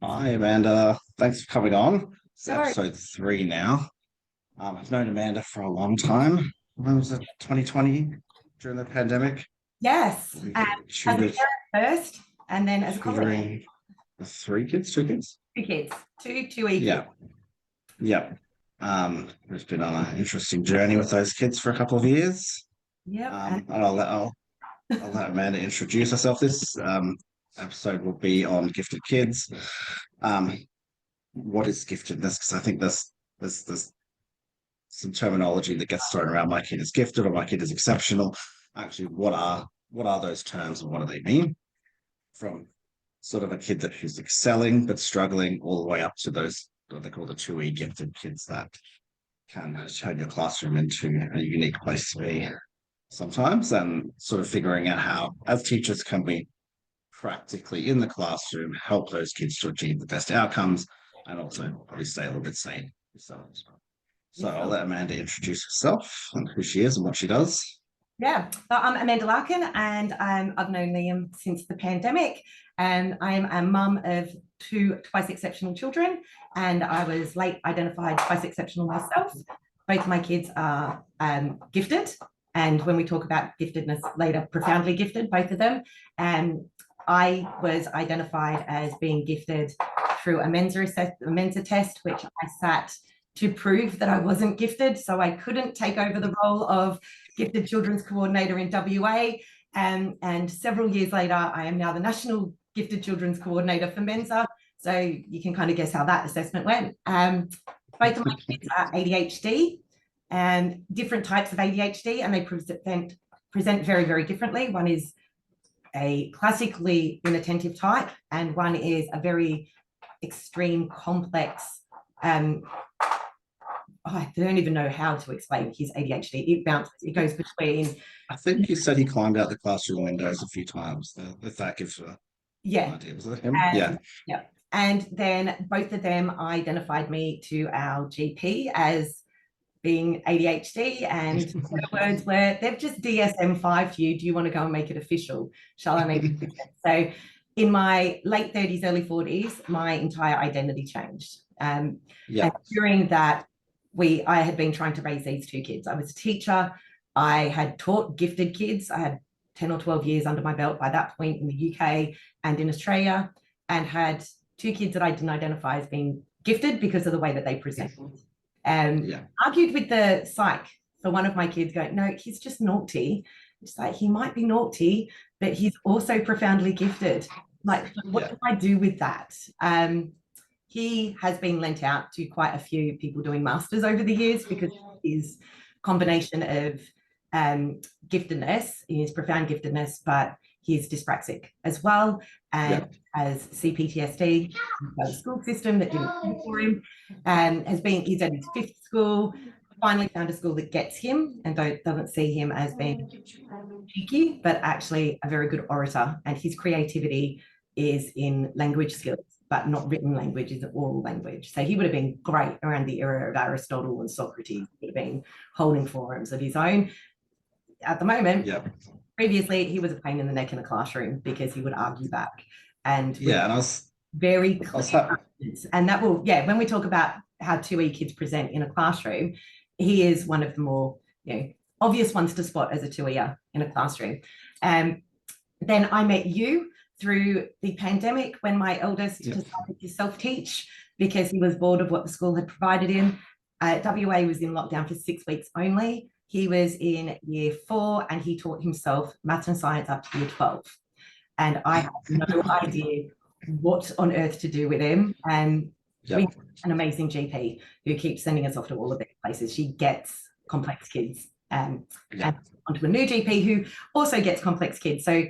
Hi, Amanda. Thanks for coming on. It's Sorry. episode 3 now. I've known Amanda for a long time. When was it? 2020 during the pandemic. Yes. We As a tutored, parent first, and then as a colleague. tutoring the 3 kids, 2 kids. Two kids, two kids. Yeah, yeah. We've been on an interesting journey with those kids for a couple of years. Yep. And I'll let Amanda introduce herself. This episode will be on gifted kids. Um, what is giftedness? Because I think there's some terminology that gets thrown around. My kid is gifted or my kid is exceptional. Actually, what are those terms and what do they mean? From sort of a kid who's excelling but struggling, all the way up to those what they call the 2E gifted kids that can turn your classroom into a unique place to be sometimes, and sort of figuring out how, as teachers, can we practically in the classroom help those kids to achieve the best outcomes and also probably stay a little bit sane. So I'll let Amanda introduce herself and who she is and what she does. Yeah. So I'm Amanda Larkin, and I've known Liam since the pandemic. And I am a mum of two twice exceptional children, and I was late identified twice exceptional myself. Both of my kids are gifted, and when we talk about giftedness later, profoundly gifted, both of them. And I was identified as being gifted through a MENSA test, which I sat to prove that I wasn't gifted, so I couldn't take over the role of Gifted Children's Coordinator in WA. And several years later, I am now the National Gifted Children's Coordinator for MENSA. So you can kind of guess how that assessment went. Both of my kids are ADHD and different types of ADHD, and they present very, very differently. One is a classically inattentive type, and one is a very extreme, complex, I don't even know how to explain his ADHD. It bounces, it goes between. I think you said he climbed out the classroom windows a few times. If that gives you Yeah. an idea, was it him? Yeah. Yeah. And then both of them identified me to our GP as being ADHD, and their words were, they've just DSM-5 to you. Do you want to go and make it official? Shall I make it official? So in my late 30s, early 40s, my entire identity changed. And during that, I had been trying to raise these two kids. I was a teacher. I had taught gifted kids. I had 10 or 12 years under my belt by that point in the UK and in Australia, and had two kids that I didn't identify as being gifted because of the way that they presented. And argued with the psych for one of my kids, going, no, he's just naughty. It's like, he might be naughty, but he's also profoundly gifted. Like, what do I do with that? He has been lent out to quite a few people doing masters over the years because of his combination of giftedness, his profound giftedness, but he's dyspraxic as well, and has CPTSD, the school system that didn't care for him, and he's at his 5th school, finally found a school that gets him and doesn't see him as being cheeky, but actually a very good orator, and his creativity is in language skills, but not written language, is oral language. So he would have been great around the era of Aristotle and Socrates. He would have been holding forums of his own. At the moment, previously, he was a pain in the neck in a classroom because he would argue back. And and I was very clear. And that will, when we talk about how 2E kids present in a classroom, he is one of the more obvious ones to spot as a 2E in a classroom. Then I met you through the pandemic when my eldest decided to self-teach because he was bored of what the school had provided him. WA was in lockdown for 6 weeks only. He was in year 4 and he taught himself maths and science up to year 12. And I have no idea what on earth to do with him. And we have an amazing GP who keeps sending us off to all of these places. She gets complex kids and onto a new GP who also gets complex kids. So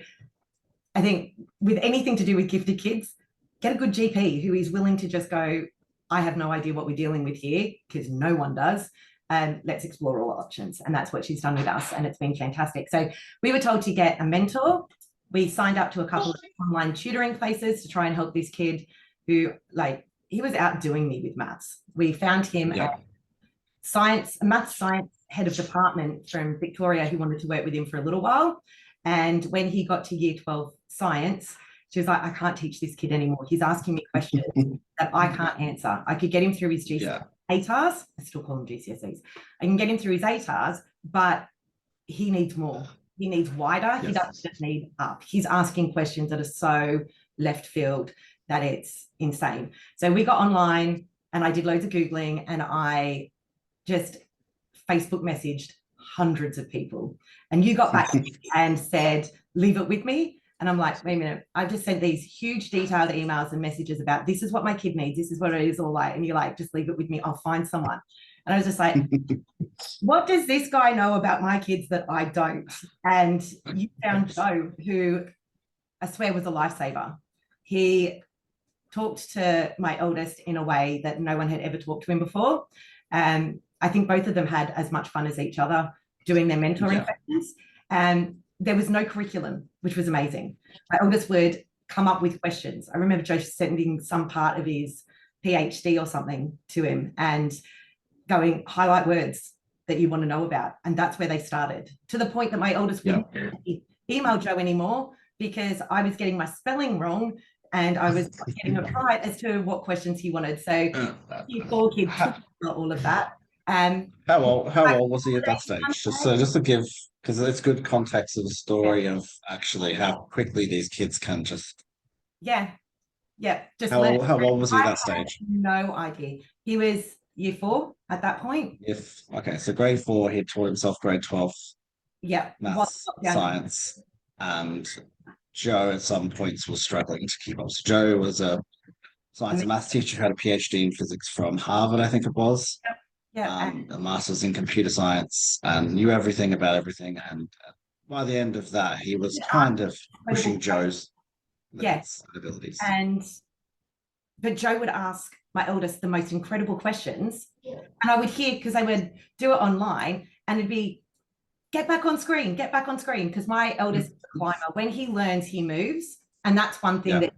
I think with anything to do with gifted kids, get a good GP who is willing to just go, I have no idea what we're dealing with here, because no one does. And let's explore all options. And that's what she's done with us. And it's been fantastic. So we were told to get a mentor. We signed up to a couple of online tutoring places to try and help this kid who, he was outdoing me with maths. We found him a maths science head of department from Victoria who wanted to work with him for a little while. And when he got to year 12 science, She was like, I can't teach this kid anymore. He's asking me questions that I can't answer. I could get him through his ATARs. I still call them GCSEs. I can get him through his ATARs, but he needs more. He needs wider. He doesn't need up. He's asking questions that are so left field that it's insane. So we got online and I did loads of Googling and I just Facebook messaged hundreds of people. And you got back to me and said, leave it with me. And I'm like, wait a minute, I've just sent these huge detailed emails and messages about this is what my kid needs. This is what it is all like. And you're like, just leave it with me. I'll find someone. And I was just like, what does this guy know about my kids that I don't? And you found Joe, who I swear was a lifesaver. He talked to my eldest in a way that no one had ever talked to him before. And I think both of them had as much fun as each other doing their mentoring sessions. And there was no curriculum, which was amazing. My eldest would come up with questions. I remember Joe sending some part of his PhD or something to him and going, highlight words that you want to know about. And that's where they started, to the point that my eldest wouldn't email Joe anymore because I was getting my spelling wrong and I was getting it right as to what questions he wanted. So you 4 kids took all of that. How old was he at that stage? Just to give, because it's good context of the story of actually how quickly these kids can just. Just how old was he at that stage? No idea. He was year 4 at that point. Okay, so grade 4, he taught himself grade 12. Maths, science, and Joe at some points was struggling to keep up. So Joe was a science and maths teacher who had a PhD in physics from Harvard, I think it was. A master's in computer science and knew everything about everything. And by the end of that, he was kind of pushing Joe's abilities. But Joe would ask my eldest the most incredible questions. And I would hear, because they would do it online, and it'd be, get back on screen, because my eldest is a climber. When he learns, he moves. And that's one thing that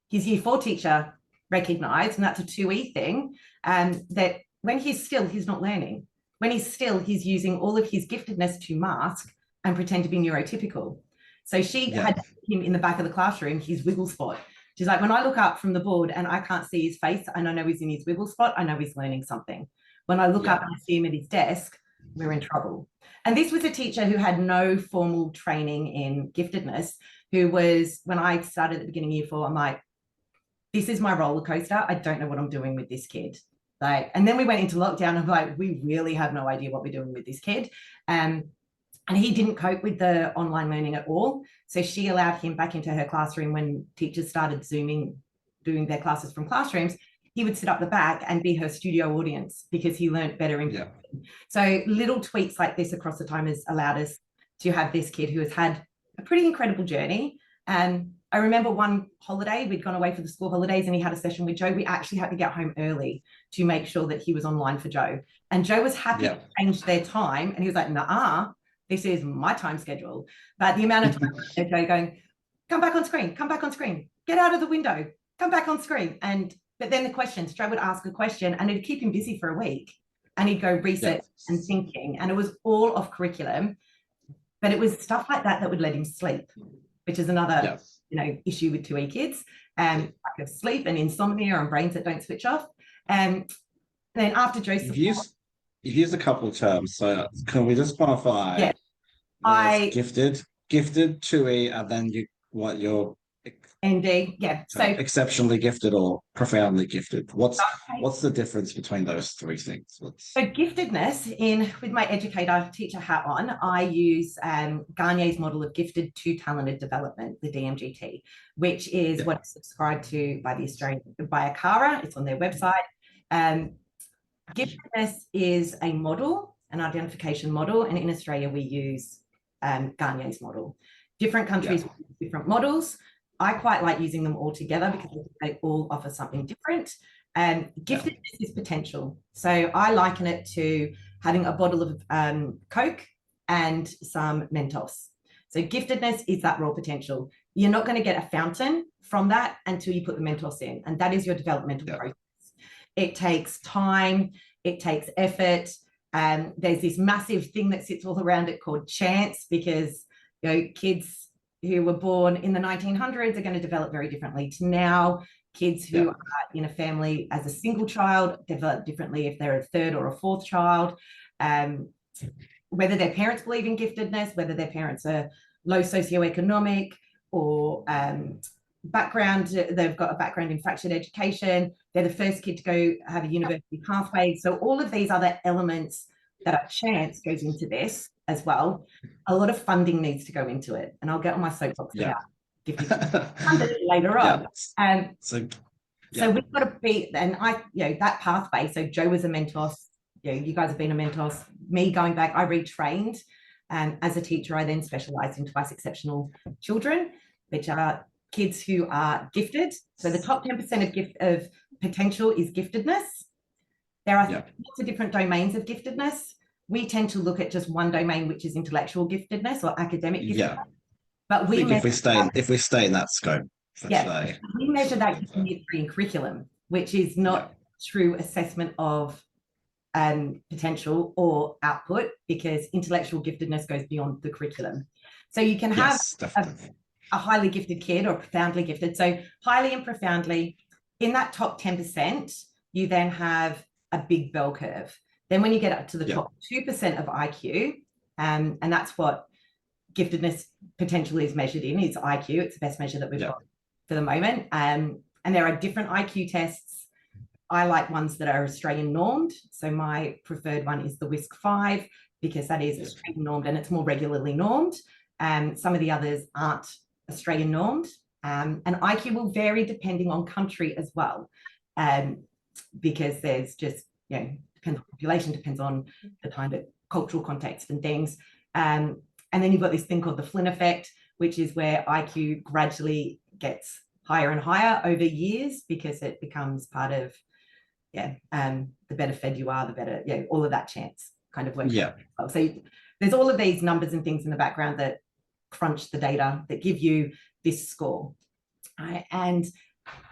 his year 4 teacher recognized, and that's a 2E thing, that when he's still, he's not learning. When he's still, he's using all of his giftedness to mask and pretend to be neurotypical. So she had him in the back of the classroom, his wiggle spot. She's like, when I look up from the board and I can't see his face and I know he's in his wiggle spot, I know he's learning something. When I look up and I see him at his desk, we're in trouble. And this was a teacher who had no formal training in giftedness, who was, when I started at the beginning of year 4, I'm like, this is my roller coaster. I don't know what I'm doing with this kid. And then we went into lockdown. I'm like, we really have no idea what we're doing with this kid. And he didn't cope with the online learning at all. So she allowed him back into her classroom when teachers started Zooming, doing their classes from classrooms. He would sit up the back and be her studio audience because he learned better in person. So little tweaks like this across the time has allowed us to have this kid who has had a pretty incredible journey. And I remember one holiday, we'd gone away for the school holidays and he had a session with Joe. We actually had to get home early to make sure that he was online for Joe. And Joe was happy to change their time. And he was like, nah, this is my time schedule. But the amount of time Joe going, come back on screen, get out of the window, come back on screen. But then the questions, Joe would ask a question and it'd keep him busy for a week. And he'd go research and thinking. And it was all off curriculum. But it was stuff like that that would let him sleep, which is another issue with 2E kids, lack of sleep and insomnia and brains that don't switch off. And then after Joseph, you've used a couple of terms, so can we just qualify? Gifted 2E, and then you're ND, so exceptionally gifted or profoundly gifted. What's the difference between those 3 things? So giftedness, with my educator teacher hat on, I use Garnier's model of gifted to talented development, the DMGT, which is what's subscribed to by by ACARA. It's on their website. Giftedness is a model, an identification model, and in Australia we use Garnier's model. Different countries use different models. I quite like using them all together because they all offer something different. Giftedness is potential. So I liken it to having a bottle of Coke and some Mentos. So giftedness is that raw potential. You're not going to get a fountain from that until you put the Mentos in, and that is your developmental process. It takes time, it takes effort. There's this massive thing that sits all around it called chance, because kids, who were born in the 1900s are going to develop very differently to now. Kids who are in a family as a single child develop differently if they're a third or a fourth child. Whether their parents believe in giftedness, whether their parents are low socioeconomic or background, they've got a background in fractured education, they're the first kid to go have a university pathway. So all of these other elements that are chance goes into this as well. A lot of funding needs to go into it. And I'll get on my soapbox about gifted funding later on. So we've got to be, and that pathway. So Joe was a Mentos, you guys have been a Mentos. Me going back, I retrained as a teacher. I then specialized in twice exceptional children, which are kids who are gifted. So the top 10% of potential is giftedness. There are lots of different domains of giftedness. We tend to look at just one domain, which is intellectual giftedness or academic giftedness. But if we stay in that scope for today. We measure that in year 3 in curriculum, which is not true assessment of potential or output, because intellectual giftedness goes beyond the curriculum. So you can have a highly gifted kid or profoundly gifted. So highly and profoundly, in that top 10%, you then have a big bell curve. Then when you get up to the top 2% of IQ, and that's what giftedness potential is measured in, is IQ. It's the best measure that we've got for the moment. And there are different IQ tests. I like ones that are Australian normed. So my preferred one is the WISC-5, because that is Australian normed and it's more regularly normed. Some of the others aren't Australian normed. And IQ will vary depending on country as well, because there's just, depends on population, depends on the kind of cultural context and things. And then you've got this thing called the Flynn effect, which is where IQ gradually gets higher and higher over years, because it becomes part of, the better fed you are, the better, all of that chance kind of works. So there's all of these numbers and things in the background that crunch the data that give you this score. And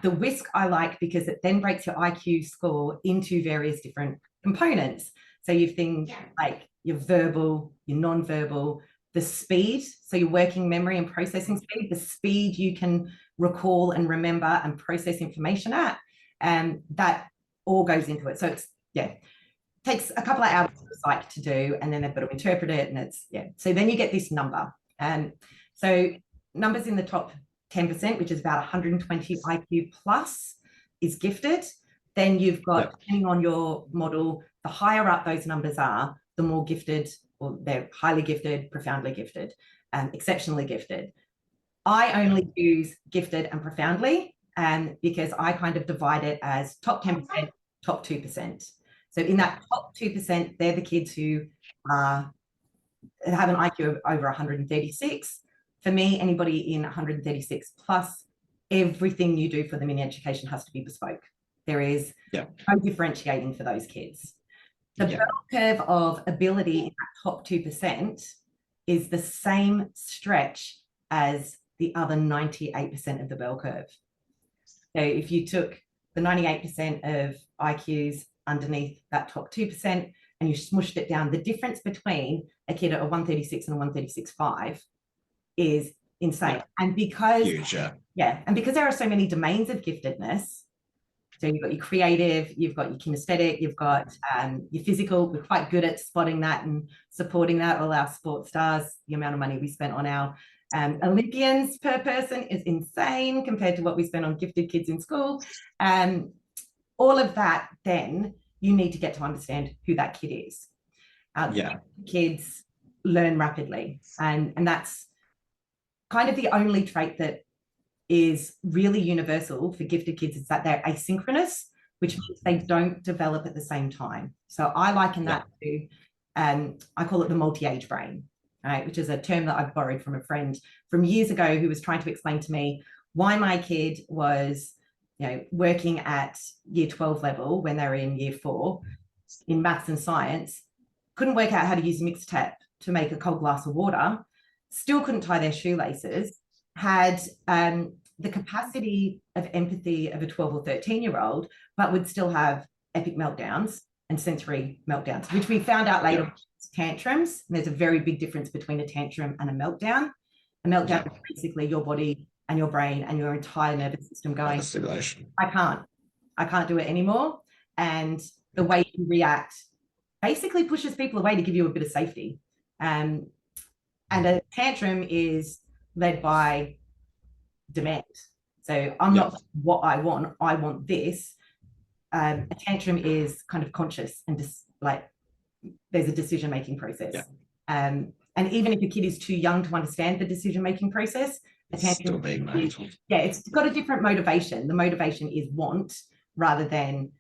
the WISC I like because it then breaks your IQ score into various different components. So you've things like your verbal, your non-verbal, the speed, so your working memory and processing speed, the speed you can recall and remember and process information at, and that all goes into it. So it's, takes a couple of hours for the psych to do, and then they've got to interpret it, and it's, so then you get this number. So numbers in the top 10%, which is about 120 IQ plus, is gifted. Then you've got, depending on your model, the higher up those numbers are, the more gifted, or they're highly gifted, profoundly gifted, exceptionally gifted. I only use gifted and profoundly, because I kind of divide it as top 10%, top 2%. So in that top 2%, they're the kids who have an IQ of over 136. For me, anybody in 136 plus, everything you do for them in education has to be bespoke. There is no differentiating for those kids. The bell curve of ability in that top 2% is the same stretch as the other 98% of the bell curve. So if you took the 98% of IQs underneath that top 2% and you smushed it down, the difference between a kid at a 136 and a 136.5 is insane. And because and because there are so many domains of giftedness, so you've got your creative, you've got your kinesthetic, you've got your physical. We're quite good at spotting that and supporting that. All our sports stars, the amount of money we spent on our Olympians per person is insane compared to what we spend on gifted kids in school. All of that, then you need to get to understand who that kid is. Kids learn rapidly, and that's kind of the only trait that is really universal for gifted kids, is that they're asynchronous, which means they don't develop at the same time. So I liken that to, I call it the multi-age brain, right? Which is a term that I've borrowed from a friend from years ago who was trying to explain to me why my kid was, working at year 12 level when they were in year 4 in maths and science, couldn't work out how to use a mixed tap to make a cold glass of water, still couldn't tie their shoelaces, had the capacity of empathy of a 12 or 13-year-old, but would still have epic meltdowns and sensory meltdowns, which we found out later, tantrums. And there's a very big difference between a tantrum and a meltdown. A meltdown Yeah. is basically your body and your brain and your entire nervous system going, Stimulation. I can't do it anymore. And the way you react basically pushes people away to give you a bit of safety. And a tantrum is led by demand. So I'm not what I want this. A tantrum is kind of conscious and just like there's a decision-making process. And even if a kid is too young to understand the decision-making process, a tantrum it's got a different motivation. The motivation is want rather than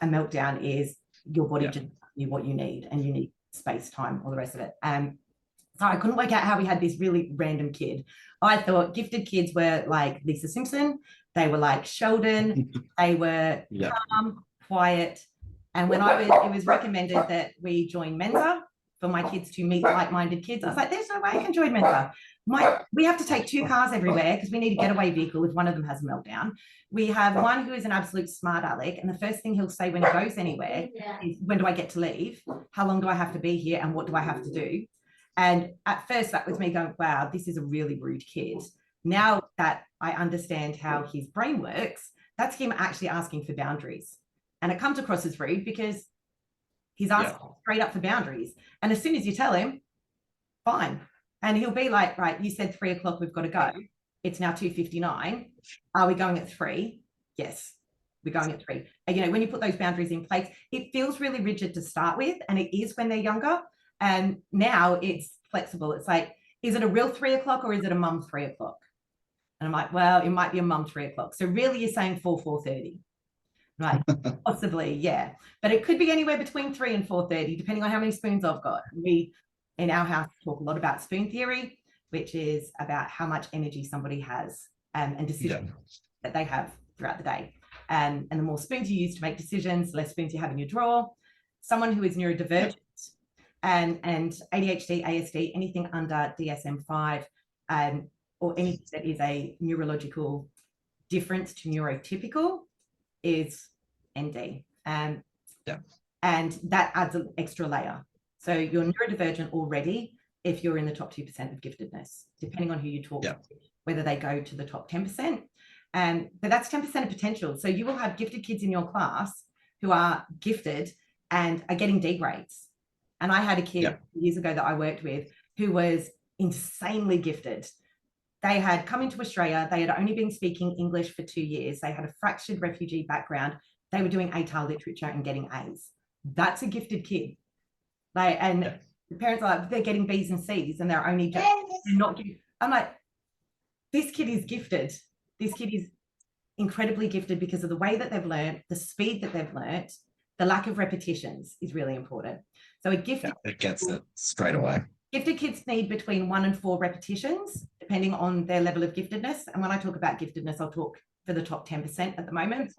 a meltdown is your body just knew what you need and you need space, time, all the rest of it. So I couldn't work out how we had this really random kid. I thought gifted kids were like Lisa Simpson. They were like Sheldon. They were calm, quiet. And when it was recommended that we join MENSA for my kids to meet like-minded kids, I was like, there's no way I can join MENSA. We have to take 2 cars everywhere because we need a getaway vehicle if one of them has a meltdown. We have one who is an absolute smart aleck, and the first thing he'll say when he goes anywhere is, when do I get to leave? How long do I have to be here? And what do I have to do? And at first that was me going, wow, this is a really rude kid. Now that I understand how his brain works, that's him actually asking for boundaries. And it comes across as rude because he's asking straight up for boundaries. And as soon as you tell him, fine. And he'll be like, right, you said 3 o'clock, we've got to go. It's now 2:59. Are we going at 3? Yes, we're going at 3. And, you know, when you put those boundaries in place, it feels really rigid to start with. And it is when they're younger. And now it's flexible. It's like, is it a real 3 o'clock or is it a mum 3 o'clock? And I'm like, well, it might be a mum 3 o'clock. So really you're saying 4:30. Right, possibly, yeah. But it could be anywhere between 3 and 4:30, depending on how many spoons I've got. We, in our house, talk a lot about spoon theory, which is about how much energy somebody has and decisions that they have throughout the day. And the more spoons you use to make decisions, the less spoons you have in your drawer. Someone who is neurodivergent and ADHD, ASD, anything under DSM-5, or anything that is a neurological difference to neurotypical is ND. And that adds an extra layer. So you're neurodivergent already if you're in the top 2% of giftedness, depending on who you talk to, whether they go to the top 10%. But that's 10% of potential. So you will have gifted kids in your class who are gifted and are getting D grades. And I had a kid years ago that I worked with who was insanely gifted. They had come into Australia. They had only been speaking English for 2 years. They had a fractured refugee background. They were doing ATAR literature and getting A's. That's a gifted kid. The parents are like, they're getting B's and C's and they're not giving. I'm like, this kid is gifted. This kid is incredibly gifted because of the way that they've learned, the speed that they've learned, the lack of repetitions is really important. So a gifted it gets it straight away. Gifted kids need between 1 and 4 repetitions, depending on their level of giftedness. And when I talk about giftedness, I'll talk for the top 10% at the moment.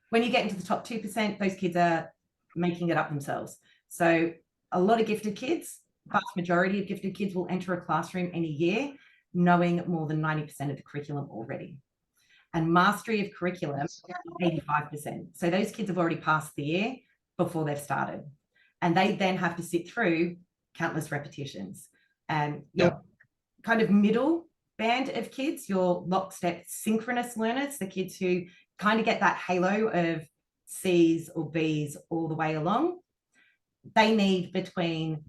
When you get into the top 2%, those kids are making it up themselves. So a lot of gifted kids, vast majority of gifted kids will enter a classroom in a year knowing more than 90% of the curriculum already. And mastery of curriculum, 85%. So those kids have already passed the year before they've started. And they then have to sit through countless repetitions. And your kind of middle band of kids, your lockstep synchronous learners, the kids who kind of get that halo of C's or B's all the way along, they need between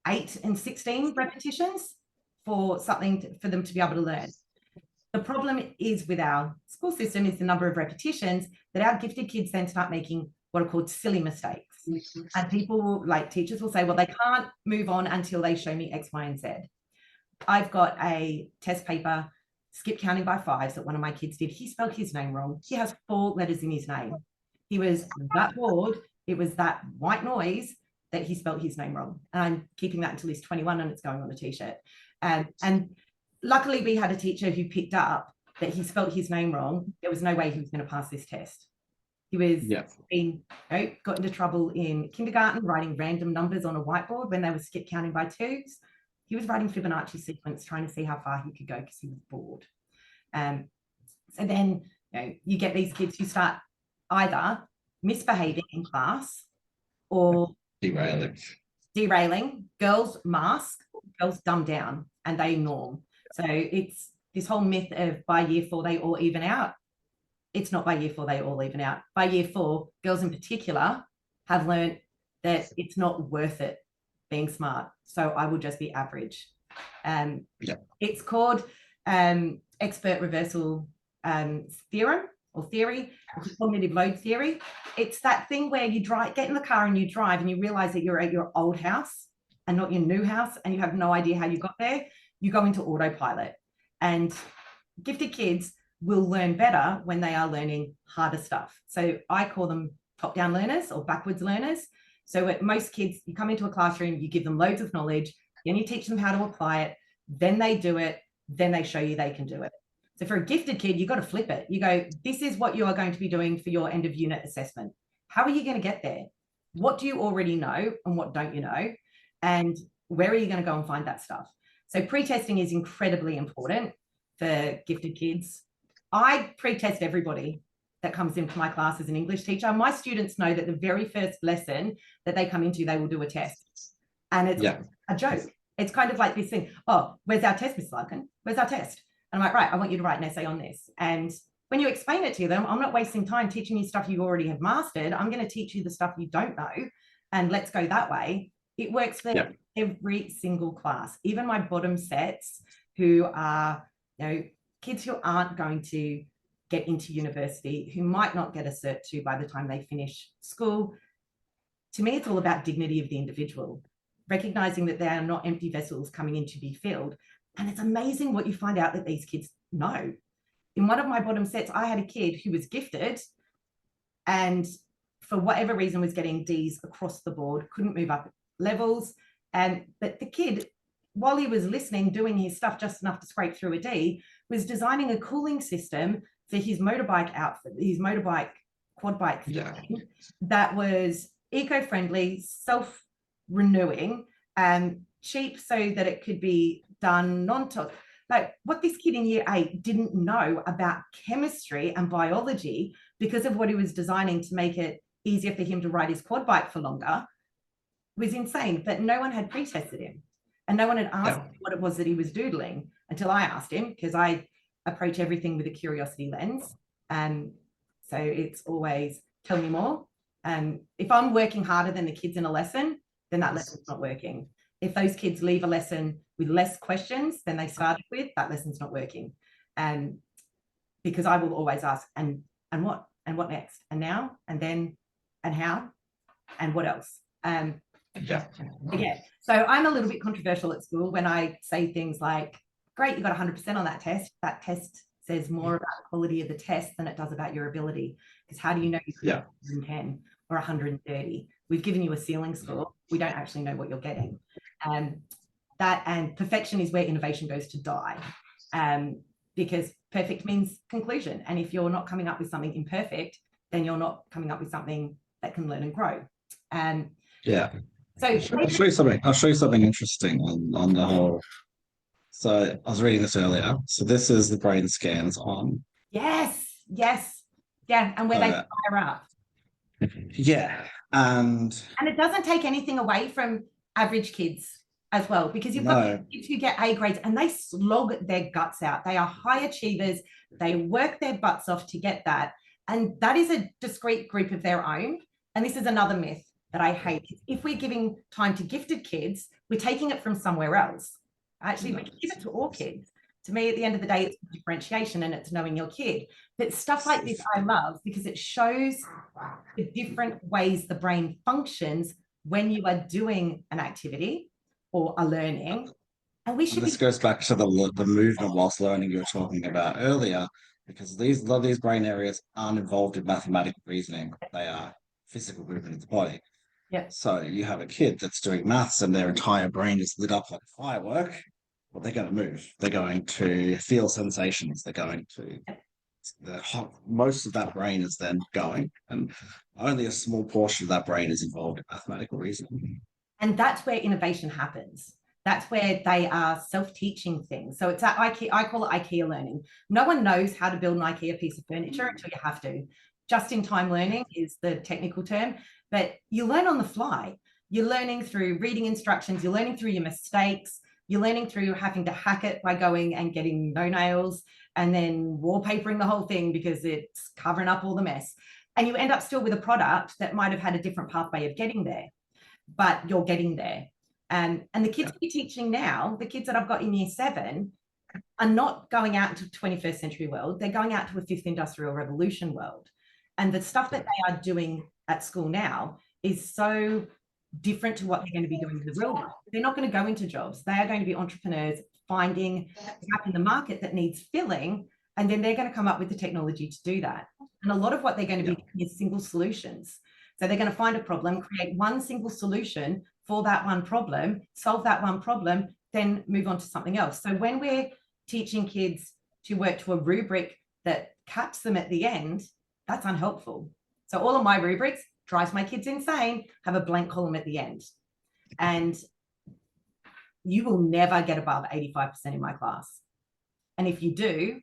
8 and 16 repetitions for for them to be able to learn. The problem is with our school system is the number of repetitions that our gifted kids then start making what are called silly mistakes. And people like teachers will say, well, they can't move on until they show me X, Y, and Z. I've got a test paper, skip counting by 5s, that one of my kids did. He spelled his name wrong. He has 4 letters in his name. He was that bored. It was that white noise that he spelled his name wrong. And I'm keeping that until he's 21 and it's going on a t-shirt. And luckily we had a teacher who picked up that he spelled his name wrong. There was no way he was going to pass this test. He was got into trouble in kindergarten writing random numbers on a whiteboard when they were skip counting by 2s. He was writing Fibonacci sequence trying to see how far he could go because he was bored. So then you get these kids who start either misbehaving in class or derailing. Girls mask, girls dumb down and they norm. So it's this whole myth of by year 4, they all even out. It's not by year 4, they all even out. By year 4, girls in particular have learned that it's not worth it being smart. So I will just be average. It's called expert reversal theorem or theory, which is cognitive load theory. It's that thing where you get in the car and you drive and you realize that you're at your old house and not your new house, and you have no idea how you got there. You go into autopilot. And gifted kids will learn better when they are learning harder stuff. So I call them top-down learners or backwards learners. So at most kids, you come into a classroom, you give them loads of knowledge, then you teach them how to apply it, then they do it, then they show you they can do it. So for a gifted kid, you've got to flip it. You go, this is what you are going to be doing for your end of unit assessment. How are you going to get there? What do you already know and what don't you know? And where are you going to go and find that stuff? So pre-testing is incredibly important for gifted kids. I pre-test everybody that comes into my class as an English teacher. My students know that the very first lesson that they come into, they will do a test. And it's a joke. It's kind of like this thing, oh, where's our test, Miss Larkin? Where's our test? And I'm like, right, I want you to write an essay on this. And when you explain it to them, I'm not wasting time teaching you stuff you already have mastered. I'm going to teach you the stuff you don't know, and let's go that way. It works for every single class, even my bottom sets who are, kids who aren't going to get into university, who might not get a Cert 2 by the time they finish school. To me, it's all about dignity of the individual, recognizing that they are not empty vessels coming in to be filled. And it's amazing what you find out that these kids know. In one of my bottom sets, I had a kid who was gifted and for whatever reason was getting Ds across the board, couldn't move up levels. But the kid, while he was listening, doing his stuff just enough to scrape through a D, was designing a cooling system for his motorbike outfit, his motorbike, quad bike that was eco-friendly, self-renewing, and cheap so that it could be done non-toxic. Like what this kid in year 8 didn't know about chemistry and biology because of what he was designing to make it easier for him to ride his quad bike for longer was insane. But no one had pre-tested him and no one had asked him what it was that he was doodling until I asked him, because I approach everything with a curiosity lens. And so it's always tell me more. If I'm working harder than the kids in a lesson, then that lesson's not working. If those kids leave a lesson with less questions than they started with, that lesson's not working. Because I will always ask, and what? And what next? And now? And then? And how? And what else? So I'm a little bit controversial at school when I say things like, great, you got 100% on that test. That test says more about the quality of the test than it does about your ability. Because how do you know you could get 110 or 130? We've given you a ceiling score. We don't actually know what you're getting. And perfection is where innovation goes to die, because perfect means conclusion. And if you're not coming up with something imperfect, then you're not coming up with something that can learn and grow. So I'll show you something. I'll show you something interesting on the whole. So I was reading this earlier. So this is the brain scans on. Yes. And where they fire up. And it doesn't take anything away from average kids as well, because you've got kids who get A grades and they slog their guts out. They are high achievers. They work their butts off to get that. And that is a discrete group of their own. And this is another myth that I hate. If we're giving time to gifted kids, we're taking it from somewhere else. Actually, we give it to all kids. To me, at the end of the day, it's differentiation and it's knowing your kid. But stuff like this I love because it shows the different ways the brain functions when you are doing an activity or a learning. And this goes back to the movement whilst learning you were talking about earlier, because a lot of these brain areas aren't involved in mathematical reasoning. They are physical movement of the body. So you have a kid that's doing maths and their entire brain is lit up like a firework. Well, they're going to move. They're going to feel sensations. They're going to most of that brain is then going, and only a small portion of that brain is involved in mathematical reasoning. And that's where innovation happens. That's where they are self-teaching things. So it's that IKEA, I call it IKEA learning. No one knows how to build an IKEA piece of furniture until you have to. Just-in-time learning is the technical term, but you learn on the fly. You're learning through reading instructions. You're learning through your mistakes. you're learning through having to hack it by going and getting no nails and then wallpapering the whole thing because it's covering up all the mess. And you end up still with a product that might have had a different pathway of getting there, but you're getting there. And the kids we're teaching now, the kids that I've got in year 7, are not going out into the 21st century world. They're going out to a 5th industrial revolution world. And the stuff that they are doing at school now is so different to what they're going to be doing in the real world. They're not going to go into jobs. They are going to be entrepreneurs finding a gap in the market that needs filling, and then they're going to come up with the technology to do that. And a lot of what they're going to be doing is single solutions. So they're going to find a problem, create one single solution for that one problem, solve that one problem, then move on to something else. So when we're teaching kids to work to a rubric that caps them at the end, that's unhelpful. So all of my rubrics, drives my kids insane, have a blank column at the end. And you will never get above 85% in my class. And if you do,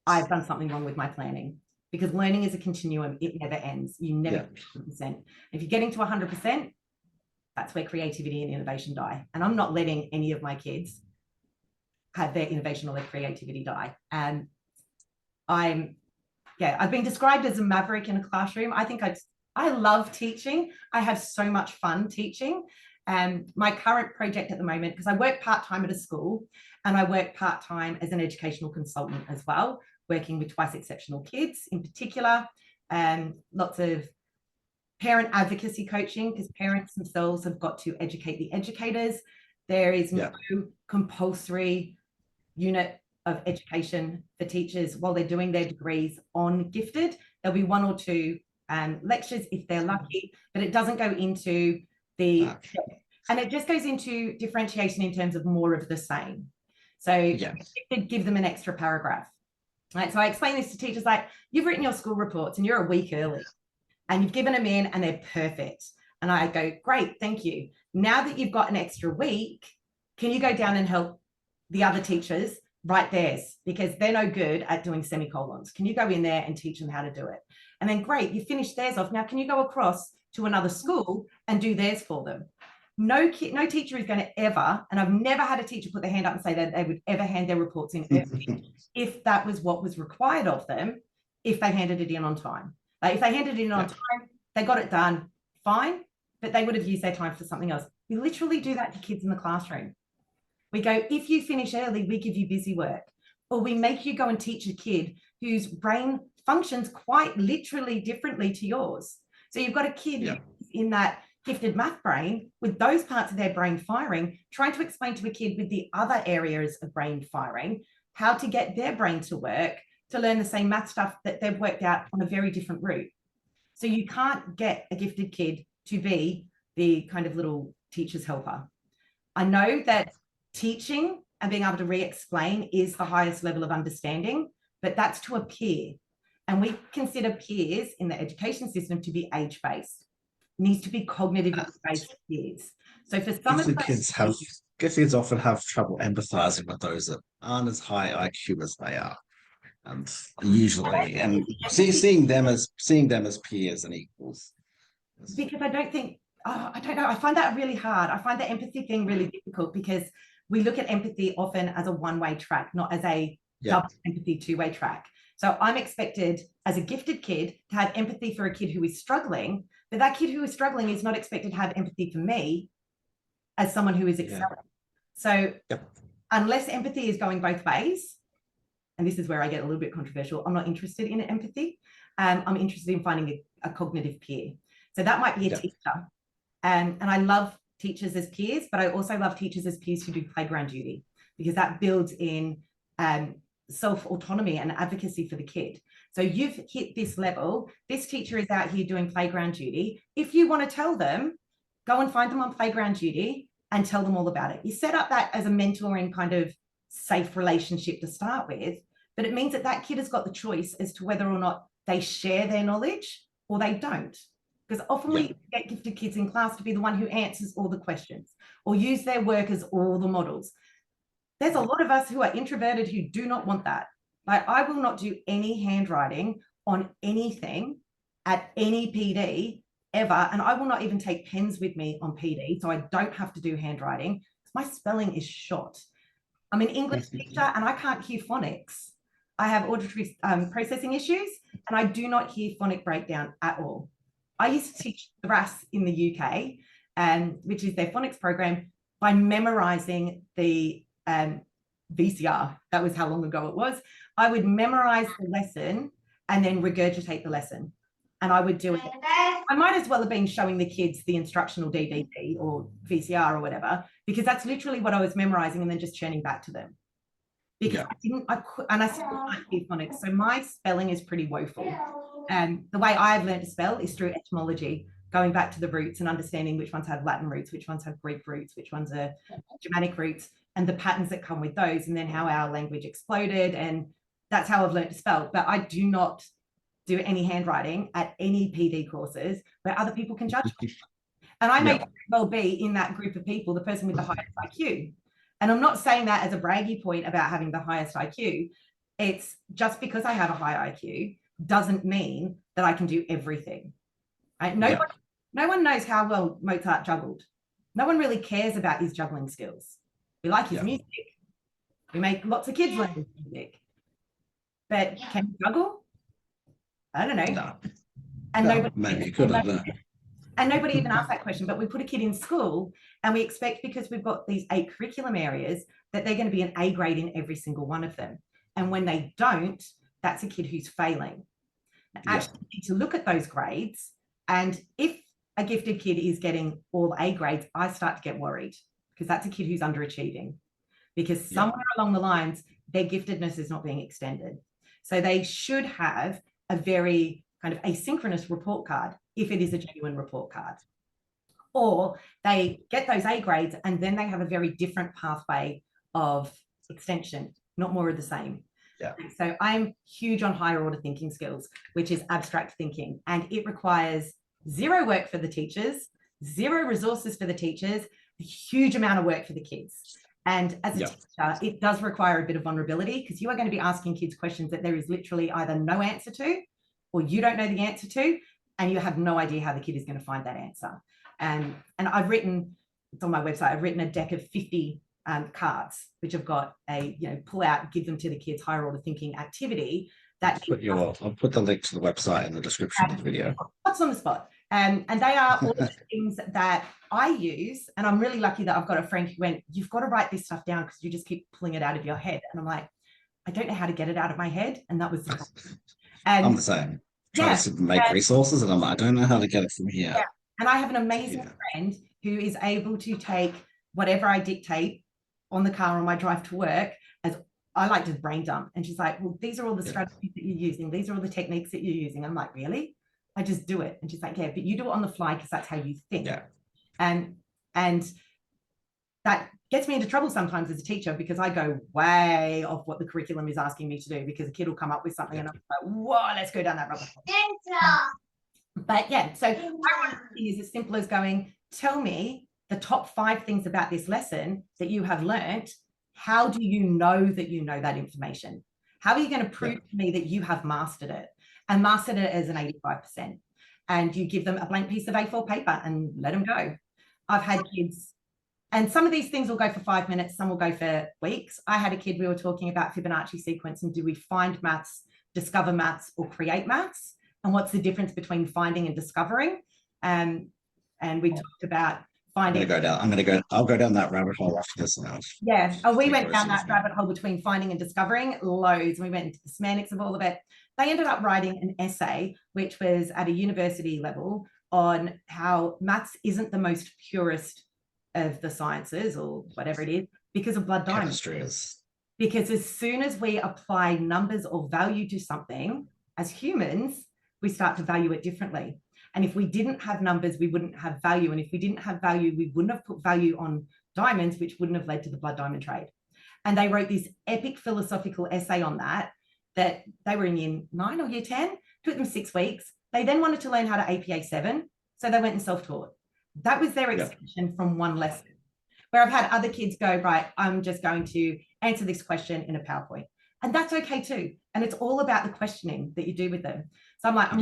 I've done something wrong with my planning, because learning is a continuum. It never ends. You never get 100%. If you're getting to 100%, that's where creativity and innovation die. And I'm not letting any of my kids have their innovation or their creativity die. And I've been described as a maverick in a classroom. I think I love teaching. I have so much fun teaching. And my current project at the moment, because I work part-time at a school and I work part-time as an educational consultant as well, working with twice exceptional kids in particular, and lots of parent advocacy coaching, because parents themselves have got to educate the educators. There is no compulsory unit of education for teachers while they're doing their degrees on gifted. There'll be 1 or 2 lectures if they're lucky, but it doesn't go into the, and it just goes into differentiation in terms of more of the same. So give them an extra paragraph. Right. So I explain this to teachers like, you've written your school reports and you're a week early and you've given them in and they're perfect. And I go, great, thank you. Now that you've got an extra week, can you go down and help the other teachers write theirs, because they're no good at doing semicolons? Can you go in there and teach them how to do it? And then great, you finished theirs off. Now, can you go across to another school and do theirs for them? No teacher is going to ever, and I've never had a teacher put their hand up and say that they would ever hand their reports in early if that was what was required of them, if they handed it in on time. Like if they handed it in on time, they got it done, fine, but they would have used their time for something else. We literally do that to kids in the classroom. We go, if you finish early, we give you busy work, or we make you go and teach a kid whose brain functions quite literally differently to yours. So you've got a kid in that gifted math brain with those parts of their brain firing, trying to explain to a kid with the other areas of brain firing how to get their brain to work to learn the same math stuff that they've worked out on a very different route. So you can't get a gifted kid to be the kind of little teacher's helper. I know that teaching and being able to re-explain is the highest level of understanding, but that's to a peer. And we consider peers in the education system to be age-based. Needs to be cognitive-based peers. So for some of those kids often have trouble empathizing with those that aren't as high IQ as they are. And usually, and seeing them as peers and equals. Because I don't think, I don't know, I find that really hard. I find the empathy thing really difficult, because we look at empathy often as a one-way track, not as a double empathy two-way track. So I'm expected as a gifted kid to have empathy for a kid who is struggling, but that kid who is struggling is not expected to have empathy for me as someone who is excelling. So unless empathy is going both ways, and this is where I get a little bit controversial, I'm not interested in empathy. I'm interested in finding a cognitive peer. So that might be a teacher. And I love teachers as peers, but I also love teachers as peers who do playground duty, because that builds in self-autonomy and advocacy for the kid. So you've hit this level, this teacher is out here doing playground duty. If you want to tell them, go and find them on playground duty and tell them all about it. You set up that as a mentoring kind of safe relationship to start with, but it means that that kid has got the choice as to whether or not they share their knowledge or they don't. Because often we get gifted kids in class to be the one who answers all the questions or use their work as all the models. There's a lot of us who are introverted who do not want that. Like, I will not do any handwriting on anything at any PD ever. And I will not even take pens with me on PD, so I don't have to do handwriting. my spelling is shot. I'm an English teacher and I can't hear phonics. I have auditory processing issues and I do not hear phonic breakdown at all. I used to teach THRAS in the UK, which is their phonics program, by memorizing the VCR. That was how long ago it was. I would memorize the lesson and then regurgitate the lesson. And I would do it. I might as well have been showing the kids the instructional DVD or VCR or whatever, because that's literally what I was memorizing and then just churning back to them. Because I still can't hear phonics. So my spelling is pretty woeful. And the way I've learned to spell is through etymology, going back to the roots and understanding which ones have Latin roots, which ones have Greek roots, which ones are Germanic roots, and the patterns that come with those, and then how our language exploded. And that's how I've learned to spell. But I do not do any handwriting at any PD courses where other people can judge me. And I may well be in that group of people, the person with the highest IQ. And I'm not saying that as a braggy point about having the highest IQ. It's just because I have a high IQ doesn't mean that I can do everything. Right? No one knows how well Mozart juggled. No one really cares about his juggling skills. We like his music. We make lots of kids learn his music. But can he juggle? I don't know. No. And no, maybe you could have. And nobody even asked that question, but we put a kid in school and we expect, because we've got these 8 curriculum areas, that they're going to be an A grade in every single one of them. And when they don't, that's a kid who's failing. Actually, you need to look at those grades. And if a gifted kid is getting all A grades, I start to get worried, because that's a kid who's underachieving, because somewhere along the lines, their giftedness is not being extended. So they should have a very kind of asynchronous report card, if it is a genuine report card. Or they get those A grades and then they have a very different pathway of extension, not more of the same. So I'm huge on higher order thinking skills, which is abstract thinking. And it requires 0 work for the teachers, 0 resources for the teachers, a huge amount of work for the kids. And as a teacher, it does require a bit of vulnerability, because you are going to be asking kids questions that there is literally either no answer to, or you don't know the answer to, and you have no idea how the kid is going to find that answer. And I've written, it's on my website, I've written a deck of 50 cards, which have got a, pull out, give them to the kids, higher order thinking activity. That I'll put the link to the website in the description of the video. What's on the spot? And they are all the things that I use. And I'm really lucky that I've got a friend who went, you've got to write this stuff down because you just keep pulling it out of your head. And I'm like, I don't know how to get it out of my head. And that was the problem. And I'm the same. Trying to make resources, and I'm like, I don't know how to get it from here. And I have an amazing friend who is able to take whatever I dictate on the car on my drive to work, as I like to brain dump. And she's like, well, these are all the strategies that you're using. These are all the techniques that you're using. I'm like, really? I just do it. And she's like, yeah, but you do it on the fly because that's how you think. And that gets me into trouble sometimes as a teacher, because I go way off what the curriculum is asking me to do, because a kid will come up with something and I'm like, whoa, let's go down that rabbit hole. But so I want to think is as simple as going, tell me the top 5 things about this lesson that you have learnt. How do you know that you know that information? How are you going to prove to me that you have mastered it, and mastered it as an 85%? And you give them a blank piece of A4 paper and let them go. I've had kids, and some of these things will go for 5 minutes, some will go for weeks. I had a kid, we were talking about Fibonacci sequence, and do we find maths, discover maths, or create maths? And what's the difference between finding and discovering? And we talked about finding. I'll go down that rabbit hole after this now. We went down that rabbit hole between finding and discovering loads. We went into the semantics of all of it. They ended up writing an essay, which was at a university level, on how maths isn't the most purest of the sciences, or whatever it is, because of blood diamonds. Chemistry is. Because as soon as we apply numbers or value to something, as humans, we start to value it differently. And if we didn't have numbers, we wouldn't have value. And if we didn't have value, we wouldn't have put value on diamonds, which wouldn't have led to the blood diamond trade. And they wrote this epic philosophical essay on that they were in year 9 or year 10, took them 6 weeks. They then wanted to learn how to APA 7. So they went and self-taught. That was their extension from one lesson. Where I've had other kids go, right, I'm just going to answer this question in a PowerPoint. And that's okay too. And it's all about the questioning that you do with them. So I'm like,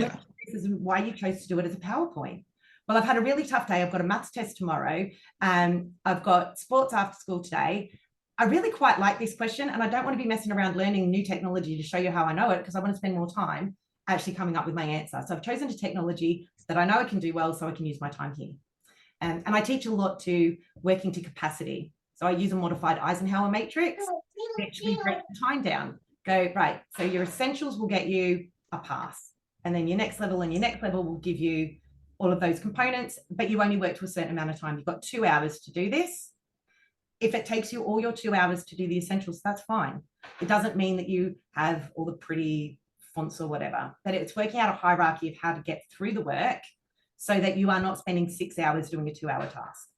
this is why you chose to do it as a PowerPoint. well, I've had a really tough day. I've got a maths test tomorrow. I've got sports after school today. I really quite like this question, and I don't want to be messing around learning new technology to show you how I know it, because I want to spend more time actually coming up with my answer. So I've chosen a technology that I know I can do well, so I can use my time here. And I teach a lot to working to capacity. So I use a modified Eisenhower matrix to actually break the time down. Go, right, so your essentials will get you a pass. And then your next level and your next level will give you all of those components, but you only work to a certain amount of time. You've got 2 hours to do this. If it takes you all your 2 hours to do the essentials, that's fine. It doesn't mean that you have all the pretty fonts or whatever, but it's working out a hierarchy of how to get through the work so that you are not spending 6 hours doing a 2-hour task.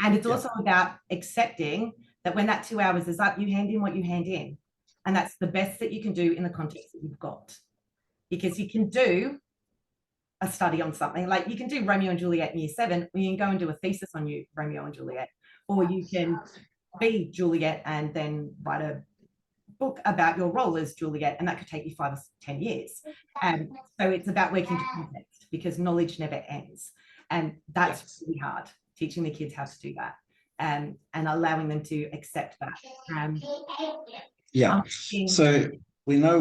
And it's also about accepting that when that 2 hours is up, you hand in what you hand in. And that's the best that you can do in the context that you've got. Because you can do a study on something, like you can do Romeo and Juliet in year 7, or you can go and do a thesis on you Romeo and Juliet, or you can be Juliet and then write a book about your role as Juliet, and that could take you 5 or 10 years. And so it's about working to context, because knowledge never ends. And that's really hard, teaching the kids how to do that, and allowing them to accept that. So we know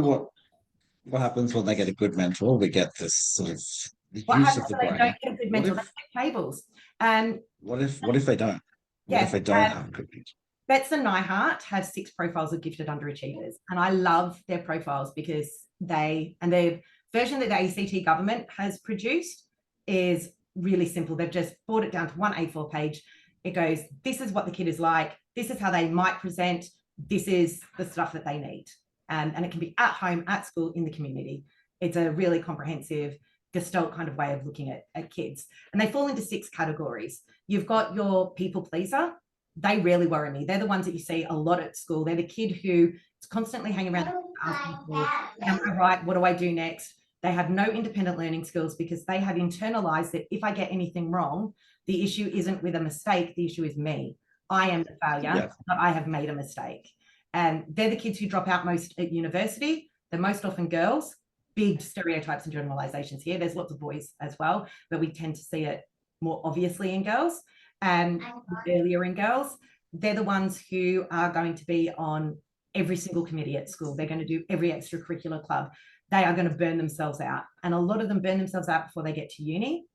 what happens when they get a good mentor. We get this sort of use of the brain. Don't get a good mentor, they get tables. What if they don't? What if they don't have a good mentor? Betts and Neihart have 6 profiles of gifted underachievers, and I love their profiles because their version that the ACT government has produced is really simple. They've just brought it down to one A4 page. It goes, this is what the kid is like, this is how they might present, this is the stuff that they need. And it can be at home, at school, in the community. It's a really comprehensive Gestalt kind of way of looking at kids. And they fall into 6 categories. You've got your people pleaser. They really worry me. They're the ones that you see a lot at school. They're the kid who is constantly hanging around asking for, am I right? What do I do next? They have no independent learning skills because they have internalized that if I get anything wrong, the issue isn't with a mistake. The issue is me. I am the failure, but I have made a mistake. And they're the kids who drop out most at university. They're most often girls. Big stereotypes and generalizations here. There's lots of boys as well, but we tend to see it more obviously in girls and earlier in girls. They're the ones who are going to be on every single committee at school. They're going to do every extracurricular club. They are going to burn themselves out. And a lot of them burn themselves out before they get to uni.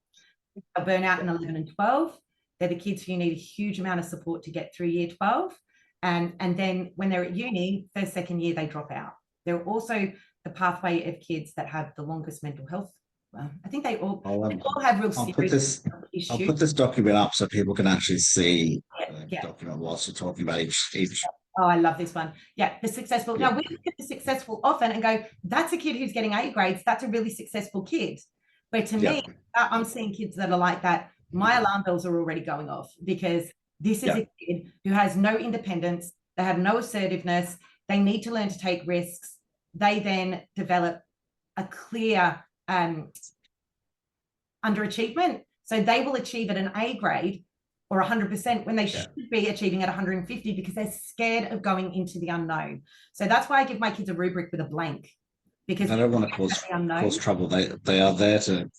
They'll burn out in 11 and 12. They're the kids who need a huge amount of support to get through year 12. And then when they're at uni, first, second year, they drop out. They're also the pathway of kids that have the longest mental health. I think they all have real serious issues. I'll put this document up so people can actually see the document whilst you're talking about each. Oh, I love this one. Yeah, the successful. Now, we look at the successful often and go, that's a kid who's getting A grades. That's a really successful kid. But to me, I'm seeing kids that are like that. My alarm bells are already going off, because this is a kid who has no independence. They have no assertiveness. They need to learn to take risks. They then develop a clear underachievement. So they will achieve at an A grade or 100% when they should be achieving at 150, because they're scared of going into the unknown. So that's why I give my kids a rubric with a blank, because they don't want to cause trouble. They are there to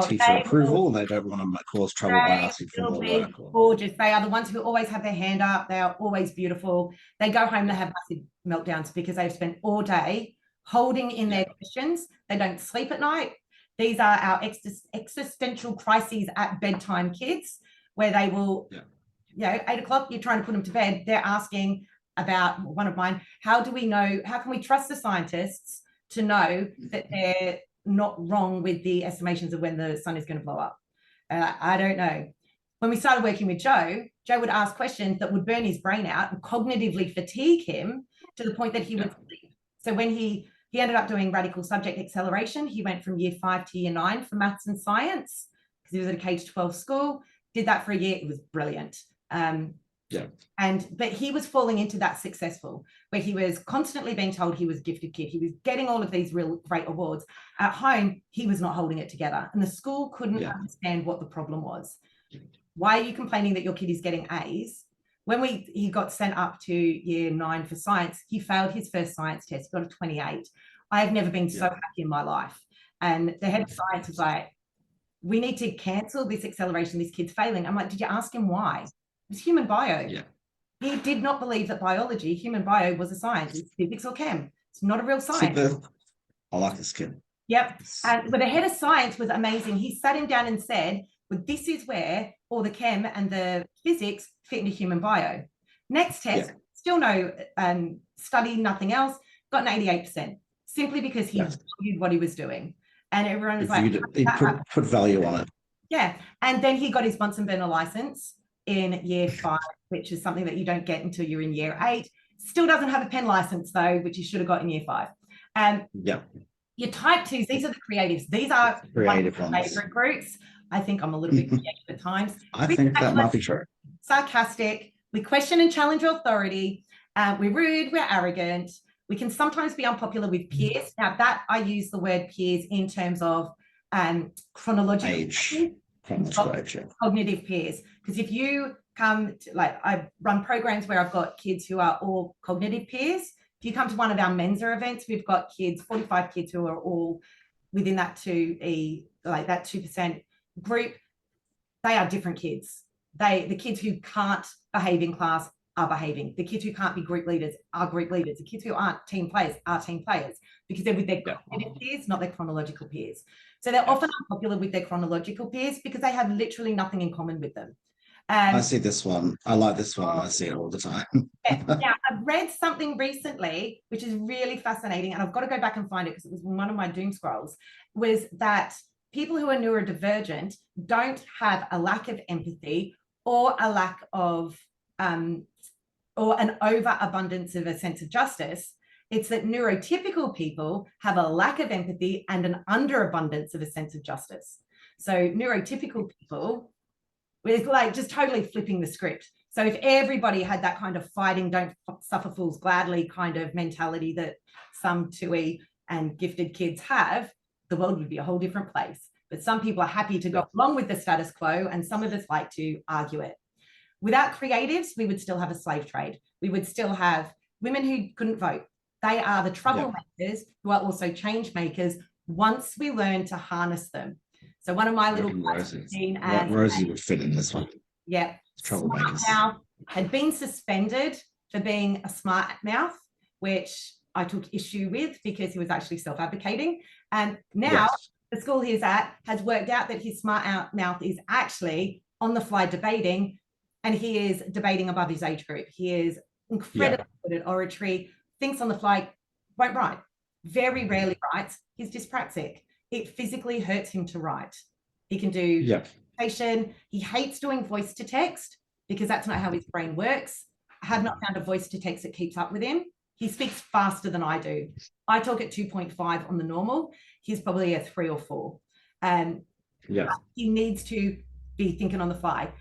teacher approval. They don't want to cause trouble by asking for more work. Gorgeous. They are the ones who always have their hand up. They are always beautiful. They go home, they have massive meltdowns because they've spent all day holding in their questions. They don't sleep at night. These are our existential crises at bedtime kids, where they will, 8 o'clock, you're trying to put them to bed. They're asking about, one of mine, how can we trust the scientists to know that they're not wrong with the estimations of when the sun is going to blow up? I don't know. When we started working with Joe would ask questions that would burn his brain out and cognitively fatigue him to the point that he would sleep. So when he ended up doing radical subject acceleration, he went from year 5 to year 9 for maths and science, because he was at a K-12 school, did that for a year. It was brilliant. But he was falling into that successful, where he was constantly being told he was a gifted kid. He was getting all of these real great awards. At home, he was not holding it together, and the school couldn't understand what the problem was. Why are you complaining that your kid is getting A's? When he got sent up to year 9 for science, he failed his first science test, got a 28. I have never been so happy in my life. And the head of science was like, we need to cancel this acceleration, this kid's failing. I'm like, did you ask him why? It's human bio. Yeah. He did not believe that biology, human bio, was a science. It's physics or chem. It's not a real science. I like this kid. Yep. But the head of science was amazing. He sat him down and said, well, this is where all the chem and the physics fit into human bio. Next test, still no study, nothing else, got an 88%, simply because he valued what he was doing. And everyone was like, he put value on it. Yeah. And then he got his Bunsen burner license in year 5, which is something that you don't get until you're in year 8. Still doesn't have a pen license though, which he should have got in year 5. Your type 2s, these are the creatives. These are creative my favorite groups. I think I'm a little bit creative at times. I think that might be true. Sarcastic. We question and challenge authority. We're rude. We're arrogant. We can sometimes be unpopular with peers. Now, that I use the word peers in terms of chronological age. Cognitive peers. Because if you come to, like, I run programs where I've got kids who are all cognitive peers. If you come to one of our MENSA events, we've got kids, 45 kids who are all within that 2% group. They are different kids. The kids who can't behave in class are behaving. The kids who can't be group leaders are group leaders. The kids who aren't team players are team players, because they're with their cognitive peers, not their chronological peers. So they're often unpopular with their chronological peers because they have literally nothing in common with them. I see this one. I like this one. I see it all the time. Now, I've read something recently, which is really fascinating, and I've got to go back and find it because it was one of my doom scrolls, was that people who are neurodivergent don't have a lack of empathy or a lack of, or an overabundance of a sense of justice. It's that neurotypical people have a lack of empathy and an underabundance of a sense of justice. So neurotypical people, with like just totally flipping the script. So if everybody had that kind of fighting, don't suffer fools gladly kind of mentality that some TUI and gifted kids have, the world would be a whole different place. But some people are happy to go along with the status quo, and some of us like to argue it. Without creatives, we would still have a slave trade. We would still have women who couldn't vote. They are the troublemakers who are also change makers once we learn to harness them. So one of my little Rosie would fit in this one. Yeah. Troublemakers. Now had been suspended for being a smart mouth, which I took issue with because he was actually self-advocating. And now the school he's at has worked out that his smart mouth is actually on the fly debating, and he is debating above his age group. He is incredibly good at oratory, thinks on the fly, won't write, very rarely writes. He's dyspraxic. It physically hurts him to write. He can do dictation. He hates doing voice to text because that's not how his brain works. I have not found a voice to text that keeps up with him. He speaks faster than I do. I talk at 2.5 on the normal. He's probably a 3 or 4. He needs to be thinking on the fly.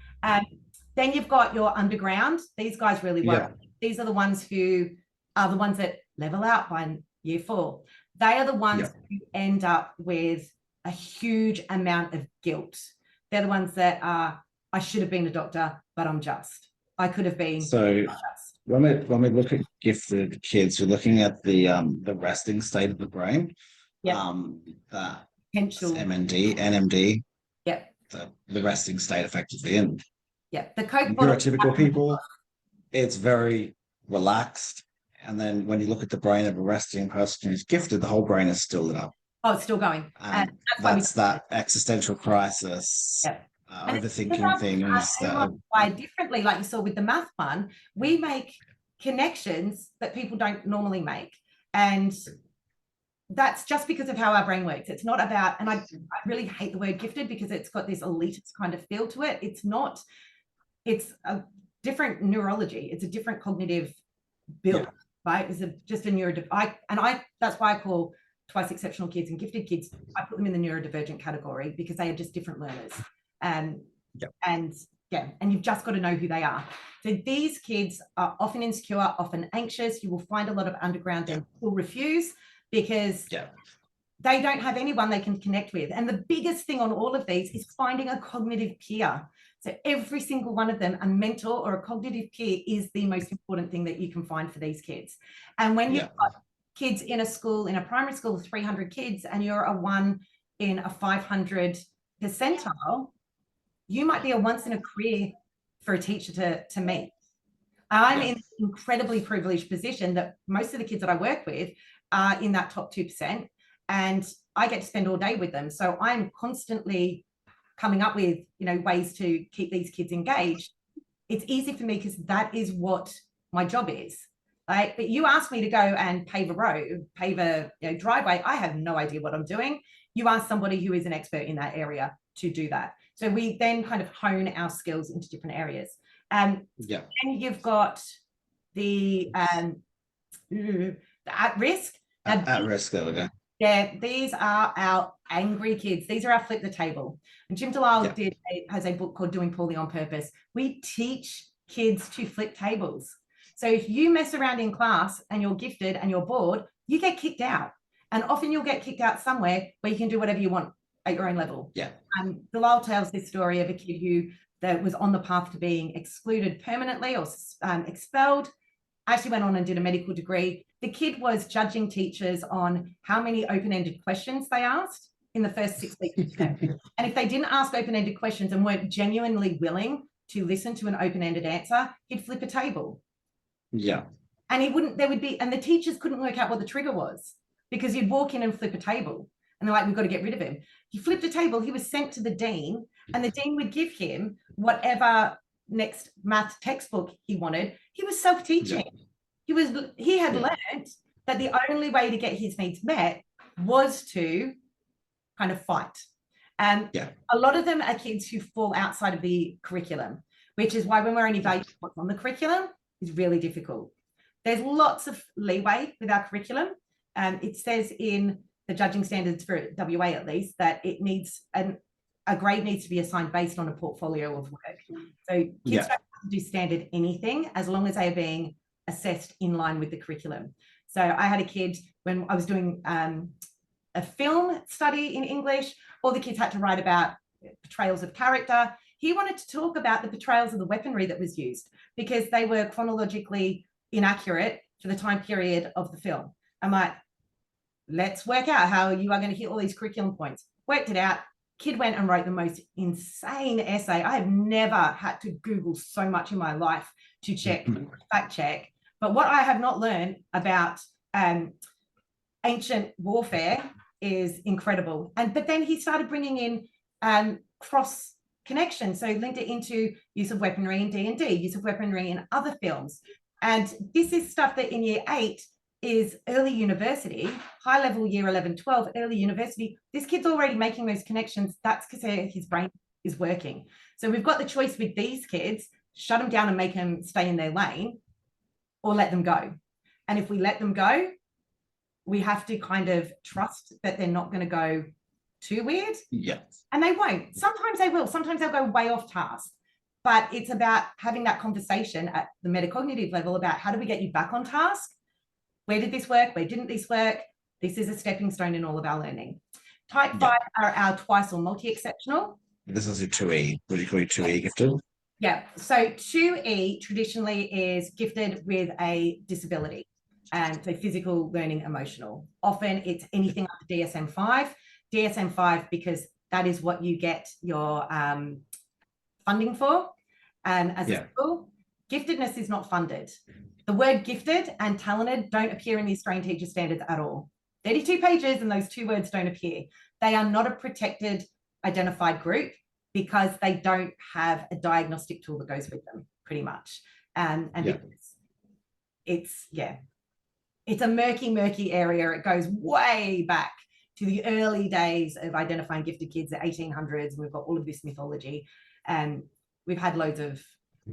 Then you've got your underground. These guys really work. These are the ones who are the ones that level out by year 4. They are the ones who end up with a huge amount of guilt. They're the ones that are, I should have been a doctor, but I'm just. I could have been. So when we look at gifted kids, we're looking at the resting state of the brain. That potential MND, NMD. The resting state effectively. And the Coke neurotypical people, it's very relaxed. And then when you look at the brain of a resting person who's gifted, the whole brain is still lit up. Oh, it's still going. And that's that existential crisis, overthinking things. Why differently, like you saw with the math one, we make connections that people don't normally make. And that's just because of how our brain works. It's not about, and I really hate the word gifted because it's got this elitist kind of feel to it. It's not, it's a different neurology. It's a different cognitive build. Right? It's just a that's why I call twice exceptional kids and gifted kids, I put them in the neurodivergent category because they are just different learners. And you've just got to know who they are. So these kids are often insecure, often anxious. You will find a lot of underground and will refuse because they don't have anyone they can connect with. And the biggest thing on all of these is finding a cognitive peer. So every single one of them, a mentor or a cognitive peer is the most important thing that you can find for these kids. And when you've got kids in a school, in a primary school of 300 kids, and you're a 1 in a 500 percentile, you might be a once in a career for a teacher to meet. I'm in an incredibly privileged position that most of the kids that I work with are in that top 2%, and I get to spend all day with them. So I'm constantly coming up with, ways to keep these kids engaged. It's easy for me because that is what my job is. Right? But you ask me to go and pave a road, pave a driveway. I have no idea what I'm doing. You ask somebody who is an expert in that area to do that. So we then kind of hone our skills into different areas. And you've got the at risk. At risk, there we go. Yeah, these are our angry kids. These are our flip the table. And Jim Delisle has a book called Doing Poorly on Purpose. We teach kids to flip tables. So if you mess around in class and you're gifted and you're bored, you get kicked out. And often you'll get kicked out somewhere where you can do whatever you want at your own level. Yeah. Delisle tells this story of a kid that was on the path to being excluded permanently or expelled. Actually went on and did a medical degree. The kid was judging teachers on how many open-ended questions they asked in the first 6 weeks. And if they didn't ask open-ended questions and weren't genuinely willing to listen to an open-ended answer, he'd flip a table. Yeah. And and the teachers couldn't work out what the trigger was, because you'd walk in and flip a table and they're like, we've got to get rid of him. He flipped a table, he was sent to the dean, and the dean would give him whatever next math textbook he wanted. He was self-teaching. He had learned that the only way to get his needs met was to kind of fight. And a lot of them are kids who fall outside of the curriculum, which is why when we're only evaluating what's on the curriculum is really difficult. There's lots of leeway with our curriculum. It says in the judging standards for WA, at least, that it needs a grade needs to be assigned based on a portfolio of work. So kids don't have to do standard anything as long as they are being assessed in line with the curriculum. So I had a kid when I was doing a film study in English, all the kids had to write about portrayals of character. He wanted to talk about the portrayals of the weaponry that was used because they were chronologically inaccurate for the time period of the film. I'm like, let's work out how you are going to hit all these curriculum points. Worked it out. Kid went and wrote the most insane essay. I have never had to Google so much in my life to check, fact check. But what I have not learned about ancient warfare is incredible. But then he started bringing in cross connection. So he linked it into use of weaponry in D&D, use of weaponry in other films. And this is stuff that in year 8 is early university, high level year 11, 12, early university. This kid's already making those connections. That's because his brain is working. So we've got the choice with these kids, shut them down and make them stay in their lane, or let them go. And if we let them go, we have to kind of trust that they're not going to go too weird. Yeah. And they won't. Sometimes they will. Sometimes they'll go way off task. But it's about having that conversation at the metacognitive level about how do we get you back on task? Where did this work? Where didn't this work? This is a stepping stone in all of our learning. Type 5 are our twice or multi-exceptional. This is your 2E. What do you call your 2E gifted? Yeah. So 2E traditionally is gifted with a disability. And so physical, learning, emotional. Often it's anything under DSM-5. DSM-5 because that is what you get your funding for as a school. Giftedness is not funded. The word gifted and talented don't appear in the Australian teacher standards at all. 32 pages and those 2 words don't appear. They are not a protected identified group because they don't have a diagnostic tool that goes with them, pretty much. Because it's a murky area. It goes way back to the early days of identifying gifted kids, the 1800s. And we've got all of this mythology. And we've had loads of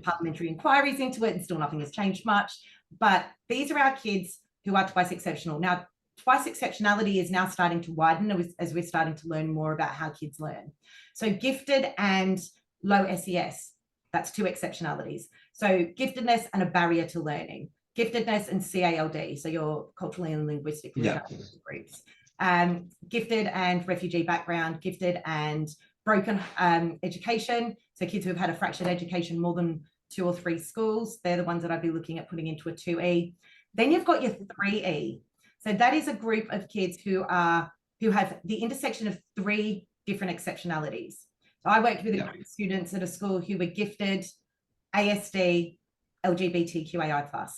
parliamentary inquiries into it and still nothing has changed much. But these are our kids who are twice exceptional. Now, twice exceptionality is now starting to widen as we're starting to learn more about how kids learn. So gifted and low SES, that's 2 exceptionalities. So giftedness and a barrier to learning. Giftedness and CALD, so your culturally and linguistically groups. Gifted and refugee background, gifted and broken education. So kids who have had a fractured education, more than 2 or 3 schools, they're the ones that I'd be looking at putting into a 2E. Then you've got your 3E. So that is a group of kids who have the intersection of 3 different exceptionalities. So I worked with a group of students at a school who were gifted, ASD, LGBTQAI+.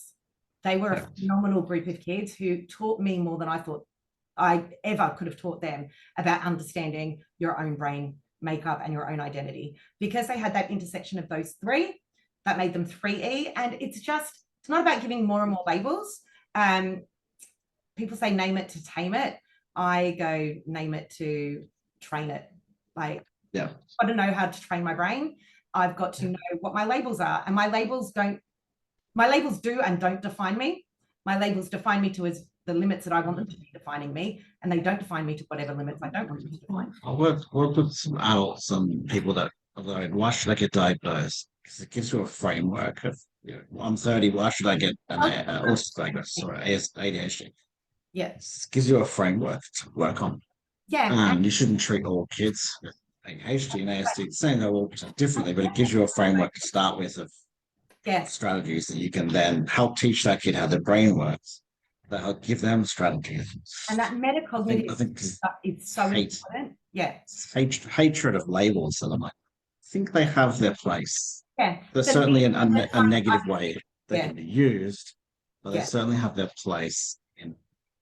They were a phenomenal group of kids who taught me more than I thought I ever could have taught them about understanding your own brain makeup and your own identity, because they had that intersection of those three that made them 3E. And it's not about giving more and more labels. People say name it to tame it. I go name it to train it. Like, I've got to know how to train my brain. I've got to know what my labels are, and my labels do and don't define me. My labels define me to as the limits that I want them to be defining me, and they don't define me to whatever limits I don't want them to define. I work with some adults and people that are like, why should I get diagnosed? Because it gives you a framework of, I'm 30, why should I get an autistic diagnosis or ADHD? Yeah. It gives you a framework to work on. Yeah. And you shouldn't treat all kids with ADHD and ASD, saying they're all differently, but it gives you a framework to start with of strategies that you can then help teach that kid how their brain works. That'll give them strategies. And that metacognitive I think stuff is so important. Yeah. Hatred of labels. And I'm like, I think they have their place. Yeah. There's certainly a negative way they can be used, but they certainly have their place in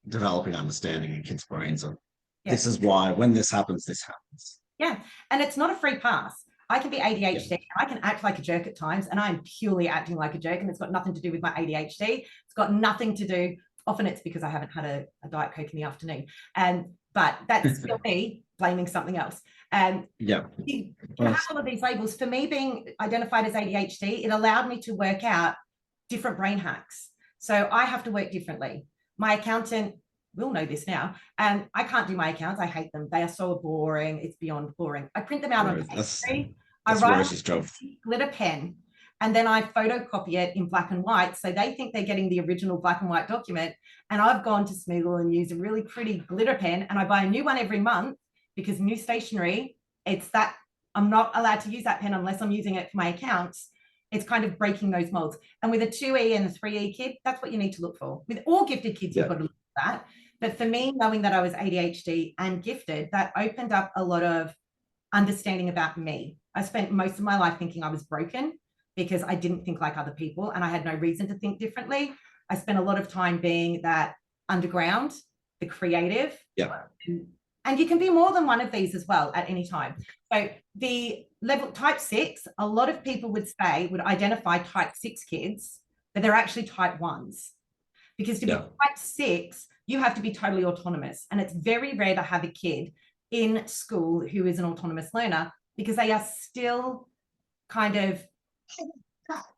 developing understanding in kids' brains. And this is why when this happens, this happens. Yeah. And it's not a free pass. I can be ADHD and I can act like a jerk at times, and I'm purely acting like a jerk, and it's got nothing to do with my ADHD. It's got nothing to do, often it's because I haven't had a Diet Coke in the afternoon. But that's still me blaming something else. You have all of these labels. For me, being identified as ADHD, it allowed me to work out different brain hacks. So I have to work differently. My accountant will know this now. And I can't do my accounts. I hate them. They are so boring. It's beyond boring. I print them out on paper. I write a glitter pen, and then I photocopy it in black and white. So they think they're getting the original black and white document. And I've gone to Smoogle and used a really pretty glitter pen, and I buy a new one every month because new stationery, it's that I'm not allowed to use that pen unless I'm using it for my accounts. It's kind of breaking those molds. And with a 2E and a 3E kid, that's what you need to look for. With all gifted kids, you've got to look for that. But for me, knowing that I was ADHD and gifted, that opened up a lot of understanding about me. I spent most of my life thinking I was broken because I didn't think like other people, and I had no reason to think differently. I spent a lot of time being that underground, the creative. And you can be more than one of these as well at any time. So the level type 6, a lot of people would identify type 6 kids, but they're actually type 1s. Because to be type 6, you have to be totally autonomous. And it's very rare to have a kid in school who is an autonomous learner, because they are still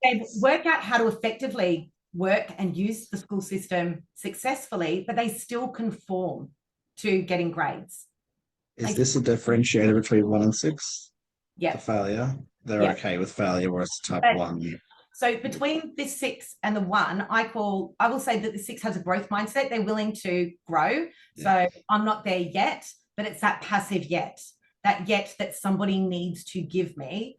they work out how to effectively work and use the school system successfully, but they still conform to getting grades. Is this a differentiator between 1 and 6? Yeah. The failure? They're okay with failure, whereas type 1. So between this 6 and the 1, I will say that the 6 has a growth mindset. They're willing to grow. So I'm not there yet, but it's that passive yet that somebody needs to give me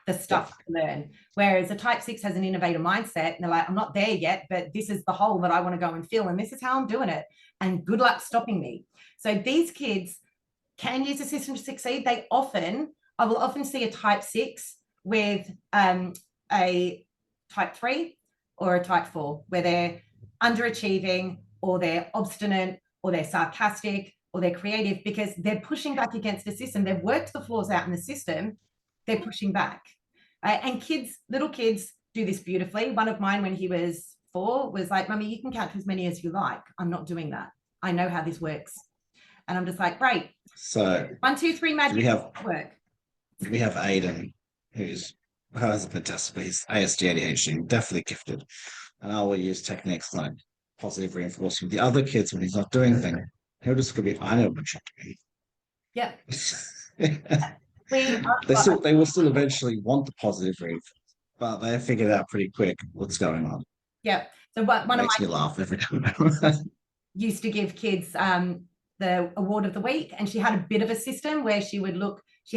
the stuff to learn. Whereas a type 6 has an innovator mindset, and they're like, I'm not there yet, but this is the hole that I want to go and fill, and this is how I'm doing it. And good luck stopping me. So these kids can use the system to succeed. I will often see a type 6 with a type 3 or a type 4, where they're underachieving, or they're obstinate, or they're sarcastic, or they're creative, because they're pushing back against the system. They've worked the flaws out in the system. They're pushing back. And little kids do this beautifully. One of mine, when he was 4, was like, Mummy, you can count as many as you like. I'm not doing that. I know how this works. And I'm just like, great. So 1, 2, 3 magic work. We have Aiden, who has a fantastic, but he's ASD, ADHD, definitely gifted. And I will use techniques like positive reinforcement. The other kids, when he's not doing things, he'll just be, I know what you're doing. Yeah. They will still eventually want the positive reinforcement, but they figured out pretty quick what's going on. Yeah. So one makes of me laugh every time. Used to give kids the award of the week, and she had a bit of a system where she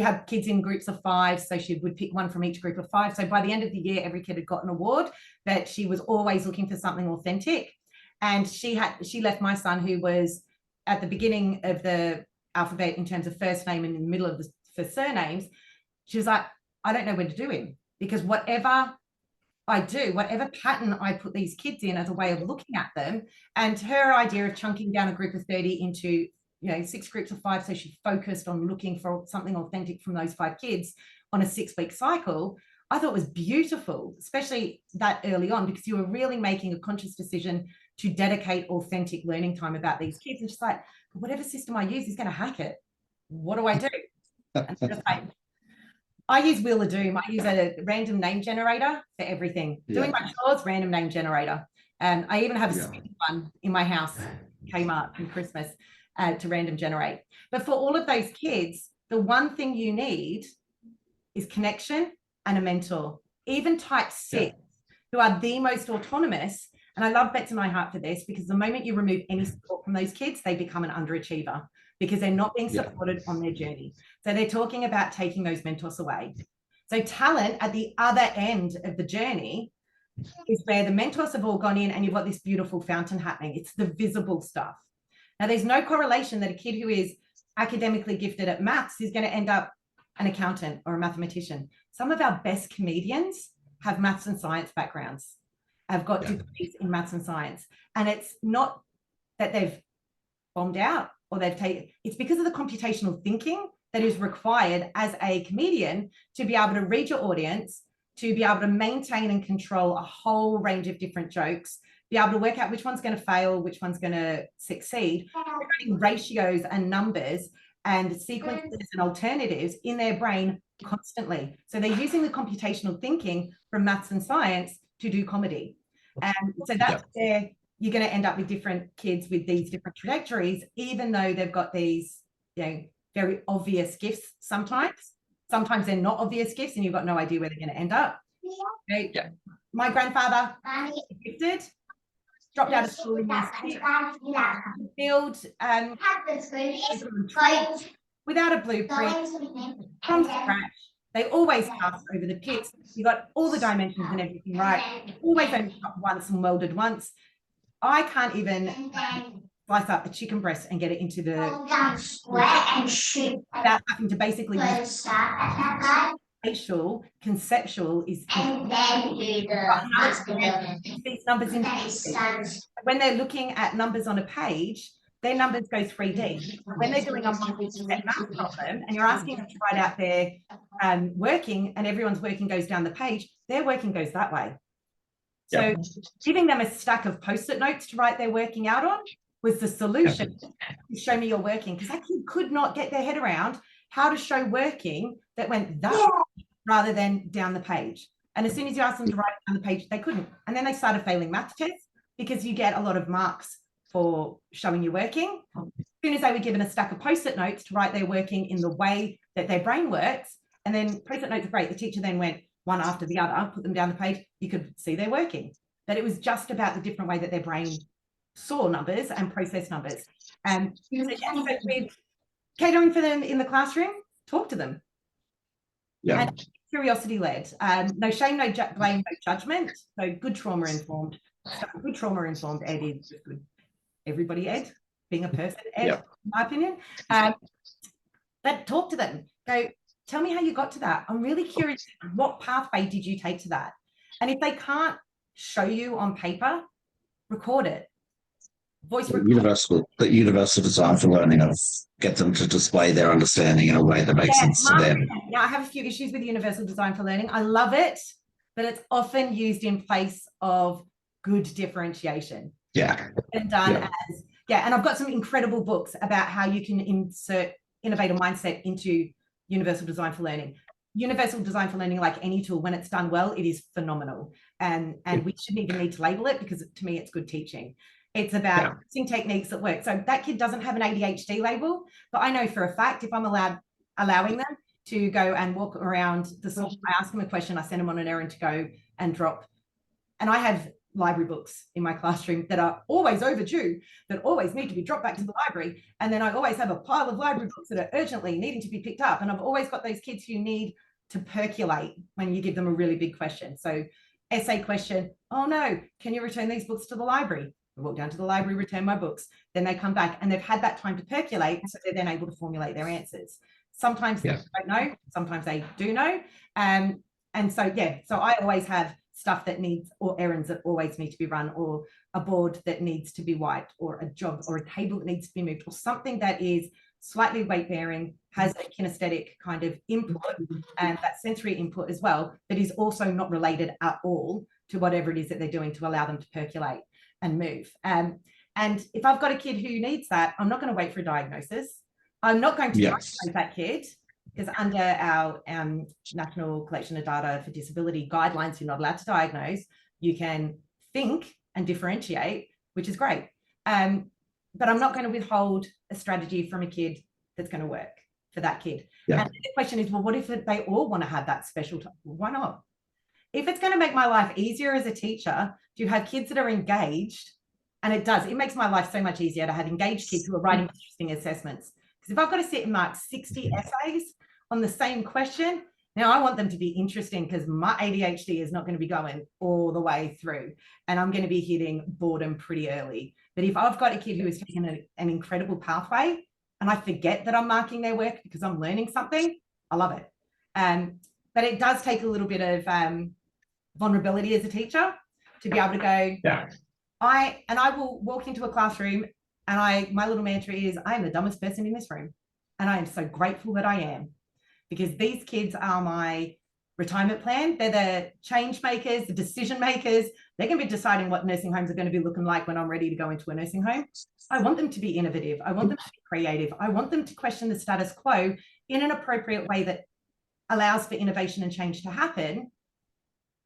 had kids in groups of 5, so she would pick one from each group of 5. So by the end of the year, every kid had got an award, but she was always looking for something authentic. And she left my son, who was at the beginning of the alphabet in terms of first name and in the middle of for surnames, she was like, I don't know where to do him, because whatever I do, whatever pattern I put these kids in as a way of looking at them, and her idea of chunking down a group of 30 into 6 groups of 5, so she focused on looking for something authentic from those 5 kids on a 6-week cycle, I thought was beautiful, especially that early on, because you were really making a conscious decision to dedicate authentic learning time about these kids. And just like, whatever system I use is going to hack it. What do I do? And just like, I use Wheel of Doom. I use a random name generator for everything. Doing my chores, random name generator. And I even have a spinning one in my house, Kmart from Christmas, to random generate. But for all of those kids, the one thing you need is connection and a mentor. Even type 6, who are the most autonomous. And I love Bets in my heart for this, because the moment you remove any support from those kids, they become an underachiever, because they're not being supported on their journey. So they're talking about taking those mentors away. So talent at the other end of the journey is where the mentors have all gone in, and you've got this beautiful fountain happening. It's the visible stuff. Now, there's no correlation that a kid who is academically gifted at maths is going to end up an accountant or a mathematician. Some of our best comedians have maths and science backgrounds, have got degrees in maths and science. And it's not that they've bombed out or they've taken, it's because of the computational thinking that is required as a comedian to be able to read your audience, to be able to maintain and control a whole range of different jokes, be able to work out which one's going to fail, which one's going to succeed, running ratios and numbers and sequences and alternatives in their brain constantly. So they're using the computational thinking from maths and science to do comedy. And so that's where you're going to end up with different kids with these different trajectories, even though they've got these, very obvious gifts sometimes. Sometimes they're not obvious gifts and you've got no idea where they're going to end up. Okay. My grandfather, gifted, dropped out of school in build without a blueprint from scratch. They always passed over the pits. You got all the dimensions and everything right. Always only shot once and welded once. I can't even slice up a chicken breast and get it into the without having to basically use spatial, conceptual is these numbers in when they're looking at numbers on a page, their numbers go 3D. When they're doing a multi-step math problem and you're asking them to write out their working, and everyone's working goes down the page, their working goes that way. So giving them a stack of Post-it notes to write their working out on was the solution to show me your working, because that kid could not get their head around how to show working that went that way rather than down the page. And as soon as you ask them to write it down the page, they couldn't. And then they started failing math tests, because you get a lot of marks for showing you working. As soon as they were given a stack of Post-it notes to write their working in the way that their brain works, and then Post-it notes are great. The teacher then went one after the other, put them down the page, you could see their working. That it was just about the different way that their brain saw numbers and processed numbers. And so with catering for them in the classroom, talk to them. And curiosity led. No shame, no blame, no judgment. So good trauma informed. So good trauma informed ed is good. Everybody ed, being a person ed, in my opinion. But talk to them. Go, tell me how you got to that. I'm really curious, what pathway did you take to that? And if they can't show you on paper, record it. Voice record. The universal design for learning of get them to display their understanding in a way that makes sense to them. Yeah, I have a few issues with universal design for learning. I love it, but it's often used in place of good differentiation. And done as and I've got some incredible books about how you can insert innovator mindset into universal design for learning. Universal design for learning, like any tool, when it's done well, it is phenomenal. And we shouldn't even need to label it, because to me, it's good teaching. It's about using techniques that work. So that kid doesn't have an ADHD label, but I know for a fact, if I'm allowing them to go and walk around the school, I ask them a question, I send them on an errand to go and drop. And I have library books in my classroom that are always overdue, that always need to be dropped back to the library. And then I always have a pile of library books that are urgently needing to be picked up. And I've always got those kids who need to percolate when you give them a really big question. So essay question, oh no, can you return these books to the library? I walk down to the library, return my books, then they come back and they've had that time to percolate, so they're then able to formulate their answers. Sometimes they don't know, sometimes they do know. And so, yeah, so I always have stuff that needs, or errands that always need to be run, or a board that needs to be wiped, or a job or a table that needs to be moved, or something that is slightly weight bearing, has a kinesthetic kind of input and that sensory input as well, that is also not related at all to whatever it is that they're doing, to allow them to percolate and move. And if I've got a kid who needs that, I'm not going to wait for a diagnosis. I'm not going to diagnose that kid, because under our National Collection of Data for Disability guidelines, you're not allowed to diagnose. You can think and differentiate, which is great. But I'm not going to withhold a strategy from a kid that's going to work for that kid. And the question is, well, what if they all want to have that special time? Why not? If it's going to make my life easier as a teacher to have kids that are engaged, and it does, it makes my life so much easier to have engaged kids who are writing interesting assessments. Because if I've got to sit and mark 60 essays on the same question, now I want them to be interesting, because my ADHD is not going to be going all the way through, and I'm going to be hitting boredom pretty early. But if I've got a kid who has taken an incredible pathway and I forget that I'm marking their work because I'm learning something, I love it. But it does take a little bit of vulnerability as a teacher to be able to go, I will walk into a classroom and my little mantra is, I am the dumbest person in this room. And I am so grateful that I am, because these kids are my retirement plan. They're the change makers, the decision makers. They're going to be deciding what nursing homes are going to be looking like when I'm ready to go into a nursing home. I want them to be innovative. I want them to be creative. I want them to question the status quo in an appropriate way that allows for innovation and change to happen.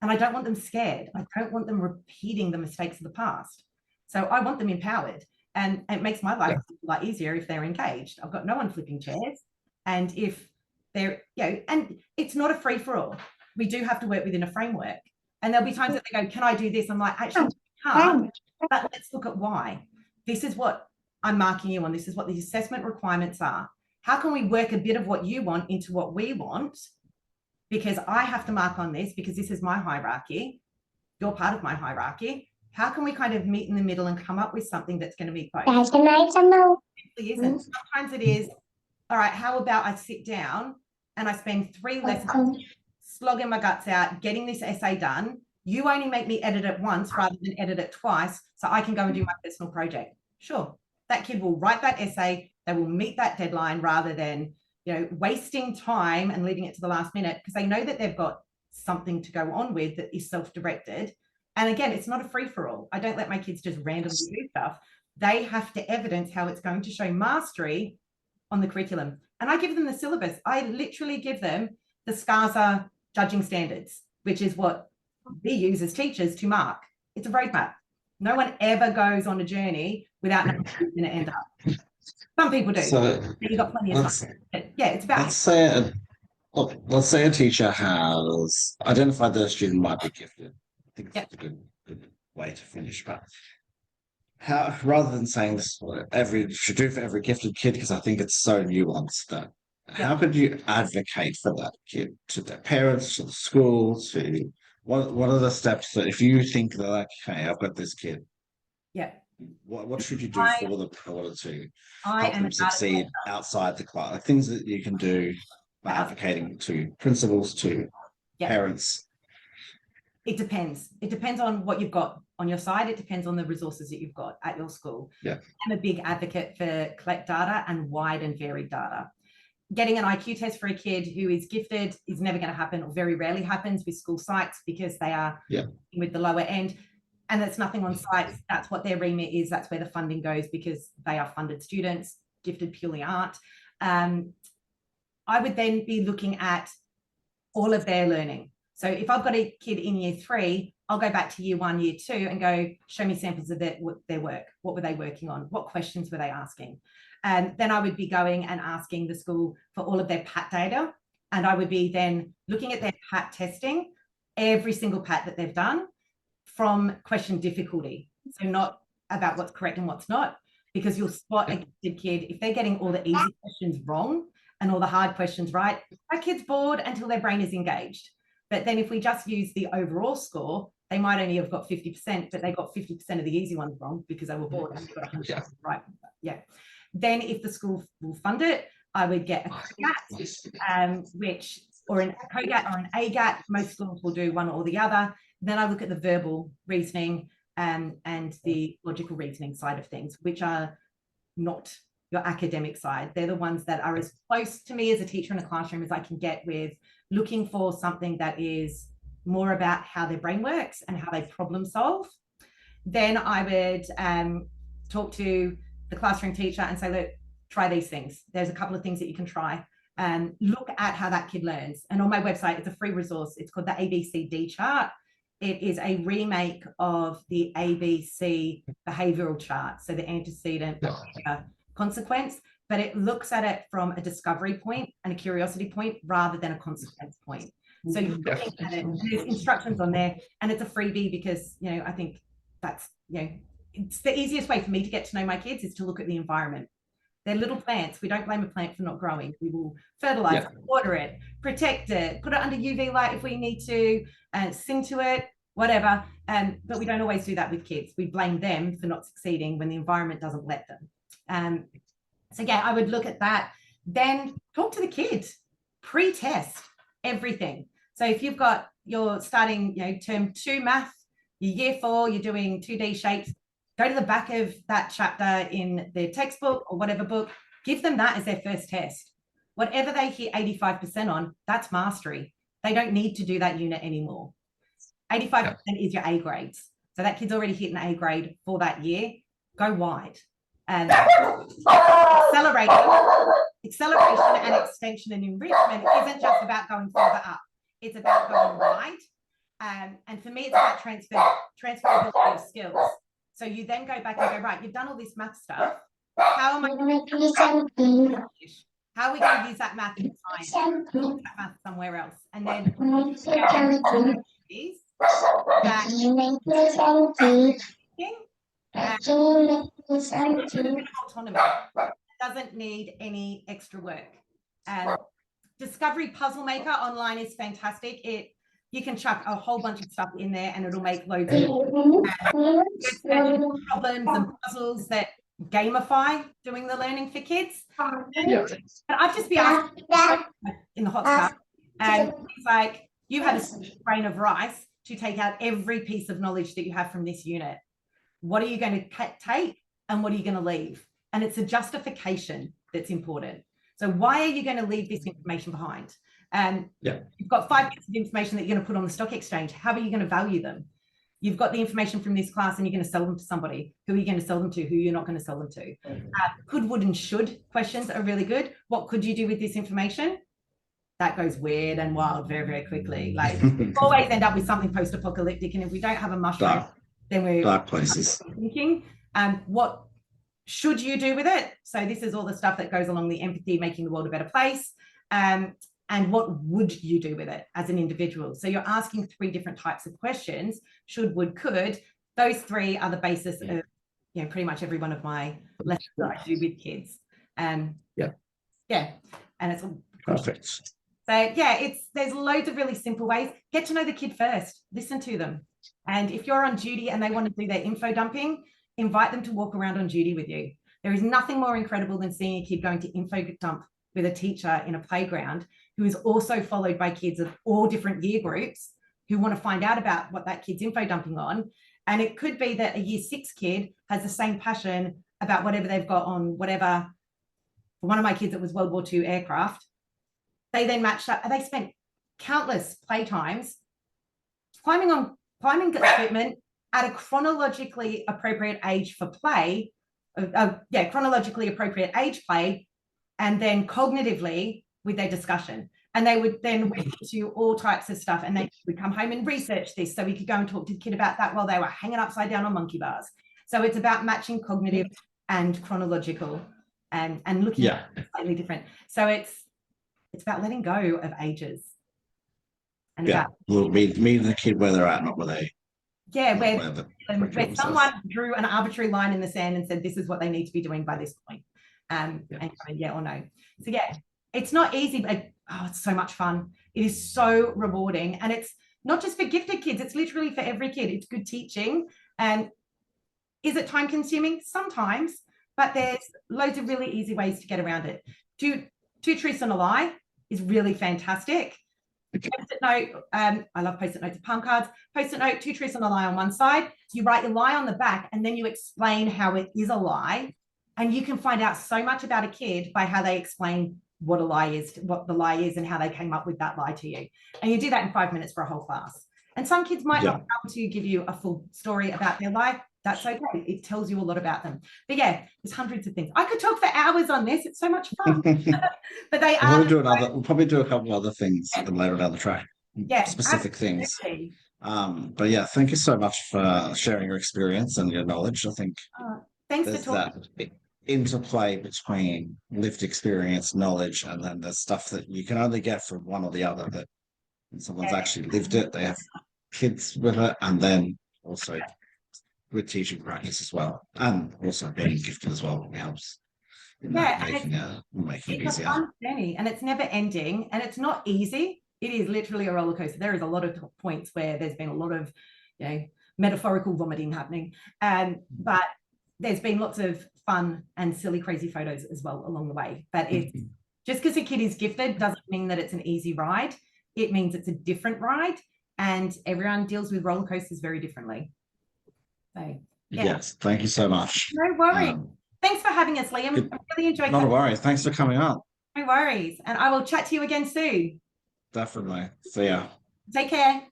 And I don't want them scared. I don't want them repeating the mistakes of the past. So I want them empowered. And it makes my life a lot easier if they're engaged. I've got no one flipping chairs. And if they're, and it's not a free for all. We do have to work within a framework. And there'll be times that they go, can I do this? I'm like, actually, I can't, but let's look at why. This is what I'm marking you on. This is what the assessment requirements are. How can we work a bit of what you want into what we want? Because I have to mark on this, because this is my hierarchy. You're part of my hierarchy. How can we kind of meet in the middle and come up with something that's going to meet both? It isn't. Sometimes it is, all right, how about I sit down and I spend 3 lessons slogging my guts out, getting this essay done. You only make me edit it once rather than edit it twice, so I can go and do my personal project. Sure, that kid will write that essay. They will meet that deadline rather than, wasting time and leaving it to the last minute, because they know that they've got something to go on with that is self-directed. And again, it's not a free-for-all. I don't let my kids just randomly do stuff. They have to evidence how it's going to show mastery on the curriculum. And I give them the syllabus. I literally give them the SCASA judging standards, which is what we use as teachers to mark. It's a roadmap. No one ever goes on a journey without knowing where it's going to end up. Some people do. So you've got plenty of time. But yeah, it's about. Let's say a teacher has identified that a student might be gifted. I think it's a good way to finish. But how, rather than saying this should do for every gifted kid, because I think it's so nuanced, that how could you advocate for that kid to their parents, to the school, to what are the steps that, if you think that, like, hey, I've got this kid, what should you do for them in order to help them succeed outside the class? Like, things that you can do by advocating to principals, to parents. It depends. It depends on what you've got on your side. It depends on the resources that you've got at your school. I'm a big advocate for collect data and wide and varied data. Getting an IQ test for a kid who is gifted is never going to happen, or very rarely happens with school sites, because they are with the lower end. And that's nothing on sites. That's what their remit is. That's where the funding goes, because they are funded students. Gifted purely aren't. I would then be looking at all of their learning. So if I've got a kid in year 3, I'll go back to year 1, year 2 and go, show me samples of their work. What were they working on? What questions were they asking? And then I would be going and asking the school for all of their PAT data. And I would be then looking at their PAT testing, every single PAT that they've done, from question difficulty. So not about what's correct and what's not, because you'll spot a gifted kid if they're getting all the easy questions wrong and all the hard questions right. That kid's bored until their brain is engaged. But then if we just use the overall score, they might only have got 50%, but they got 50% of the easy ones wrong because they were bored and they got 100% right. Yeah. Then if the school will fund it, I would get a COGAT, or a COGAT or an AGAT. Most schools will do one or the other. Then I look at the verbal reasoning and the logical reasoning side of things, which are not your academic side. They're the ones that are as close to me as a teacher in a classroom as I can get, with looking for something that is more about how their brain works and how they problem solve. Then I would talk to the classroom teacher and say, look, try these things. There's a couple of things that you can try. Look at how that kid learns. And on my website, it's a free resource. It's called the ABCD chart. It is a remake of the ABC behavioral chart. So the antecedent, consequence, but it looks at it from a discovery point and a curiosity point rather than a consequence point. So you're looking at it, there's instructions on there, and it's a freebie because, you know, I think that's, you know, it's the easiest way for me to get to know my kids is to look at the environment. They're little plants. We don't blame a plant for not growing. We will fertilize, water it, protect it, put it under UV light if we need to, sing to it, whatever. But we don't always do that with kids. We blame them for not succeeding when the environment doesn't let them. So yeah, I would look at that. Then talk to the kids, pre-test everything. So if you've got, you're starting, you know, term 2 math, your year 4, you're doing 2D shapes, go to the back of that chapter in their textbook or whatever book, give them that as their first test. Whatever they hit 85% on, that's mastery. They don't need to do that unit anymore. 85% is your A grades. So that kid's already hit an A grade for that year. Go wide. And acceleration and extension and enrichment isn't just about going further up. It's about going wide. And for me, it's about transferability of skills. So you then go back and go, right, you've done all this math stuff. How am I going to use how are we going to use that math in science? Use that math somewhere else. And then is autonomy. Doesn't need any extra work. Discovery Puzzle Maker online is fantastic. You can chuck a whole bunch of stuff in there and it'll make loads of problems and puzzles that gamify doing the learning for kids. But I'd just be asking in the hot tub, and it's like, you have a grain of rice to take out every piece of knowledge that you have from this unit. What are you going to take and what are you going to leave? And it's a justification that's important. So why are you going to leave this information behind? You've got 5 bits of information that you're going to put on the stock exchange. How are you going to value them? You've got the information from this class and you're going to sell them to somebody. Who are you going to sell them to? Who you're not going to sell them to? Could, would, and should questions are really good. What could you do with this information? That goes weird and wild very, very quickly. Like, we always end up with something post-apocalyptic, and if we don't have a mushroom, then we're dark places. Thinking, what should you do with it? So this is all the stuff that goes along the empathy, making the world a better place. And what would you do with it as an individual? So you're asking 3 different types of questions: should, would, could. Those 3 are the basis of, you know, pretty much every one of my lessons that I do with kids. And it's perfect. So yeah, there's loads of really simple ways. Get to know the kid first. Listen to them. And if you're on duty and they want to do their info dumping, invite them to walk around on duty with you. There is nothing more incredible than seeing a kid going to info dump with a teacher in a playground who is also followed by kids of all different year groups who want to find out about what that kid's info dumping on. And it could be that a year 6 kid has the same passion about whatever they've got on whatever. For one of my kids, it was World War II aircraft. They then matched up, and they spent countless playtimes climbing equipment at a chronologically appropriate age for play, chronologically appropriate age play, and then cognitively with their discussion. And they would then went into all types of stuff, and they would come home and research this so we could go and talk to the kid about that while they were hanging upside down on monkey bars. So it's about matching cognitive and chronological and looking at slightly different. So it's about letting go of ages. And meeting the kid where they're at, not where they. Yeah, where someone drew an arbitrary line in the sand and said, this is what they need to be doing by this point. And yeah or no. So yeah, it's not easy, but it's so much fun. It is so rewarding. And it's not just for gifted kids, it's literally for every kid. It's good teaching. And is it time consuming? Sometimes, but there's loads of really easy ways to get around it. Two truths and a lie is really fantastic. Post-it note, I love post-it notes, palm cards. Post-it note, 2 truths and a lie on one side. You write your lie on the back, and then you explain how it is a lie. And you can find out so much about a kid by how they explain what a lie is, what the lie is, and how they came up with that lie to you. And you do that in 5 minutes for a whole class. And some kids might not be able to give you a full story about their lie. That's okay. It tells you a lot about them. But yeah, there's hundreds of things. I could talk for hours on this. It's so much fun. But they are. We'll probably do a couple of other things later down the track. Yeah, specific things. Absolutely. But yeah, thank you so much for sharing your experience and your knowledge. I think thanks there's for talking. that interplay between lived experience, knowledge, and then the stuff that you can only get from one or the other. That when someone's actually lived it, they have kids with it, and then also with teaching practice as well, and also being gifted as well helps in making it easier. A fun journey, and it's never ending, and it's not easy. It is literally a roller coaster. There is a lot of points where there's been a lot of, metaphorical vomiting happening, but there's been lots of fun and silly, crazy photos as well along the way. But it's just because a kid is gifted doesn't mean that it's an easy ride. It means it's a different ride, and everyone deals with roller coasters very differently. So, yeah. Yes, thank you so much. No worries. Thanks for having us, Liam. I really enjoyed it. Not a worry. Thanks for coming on. No worries. And I will chat to you again soon. Definitely. See ya. Take care.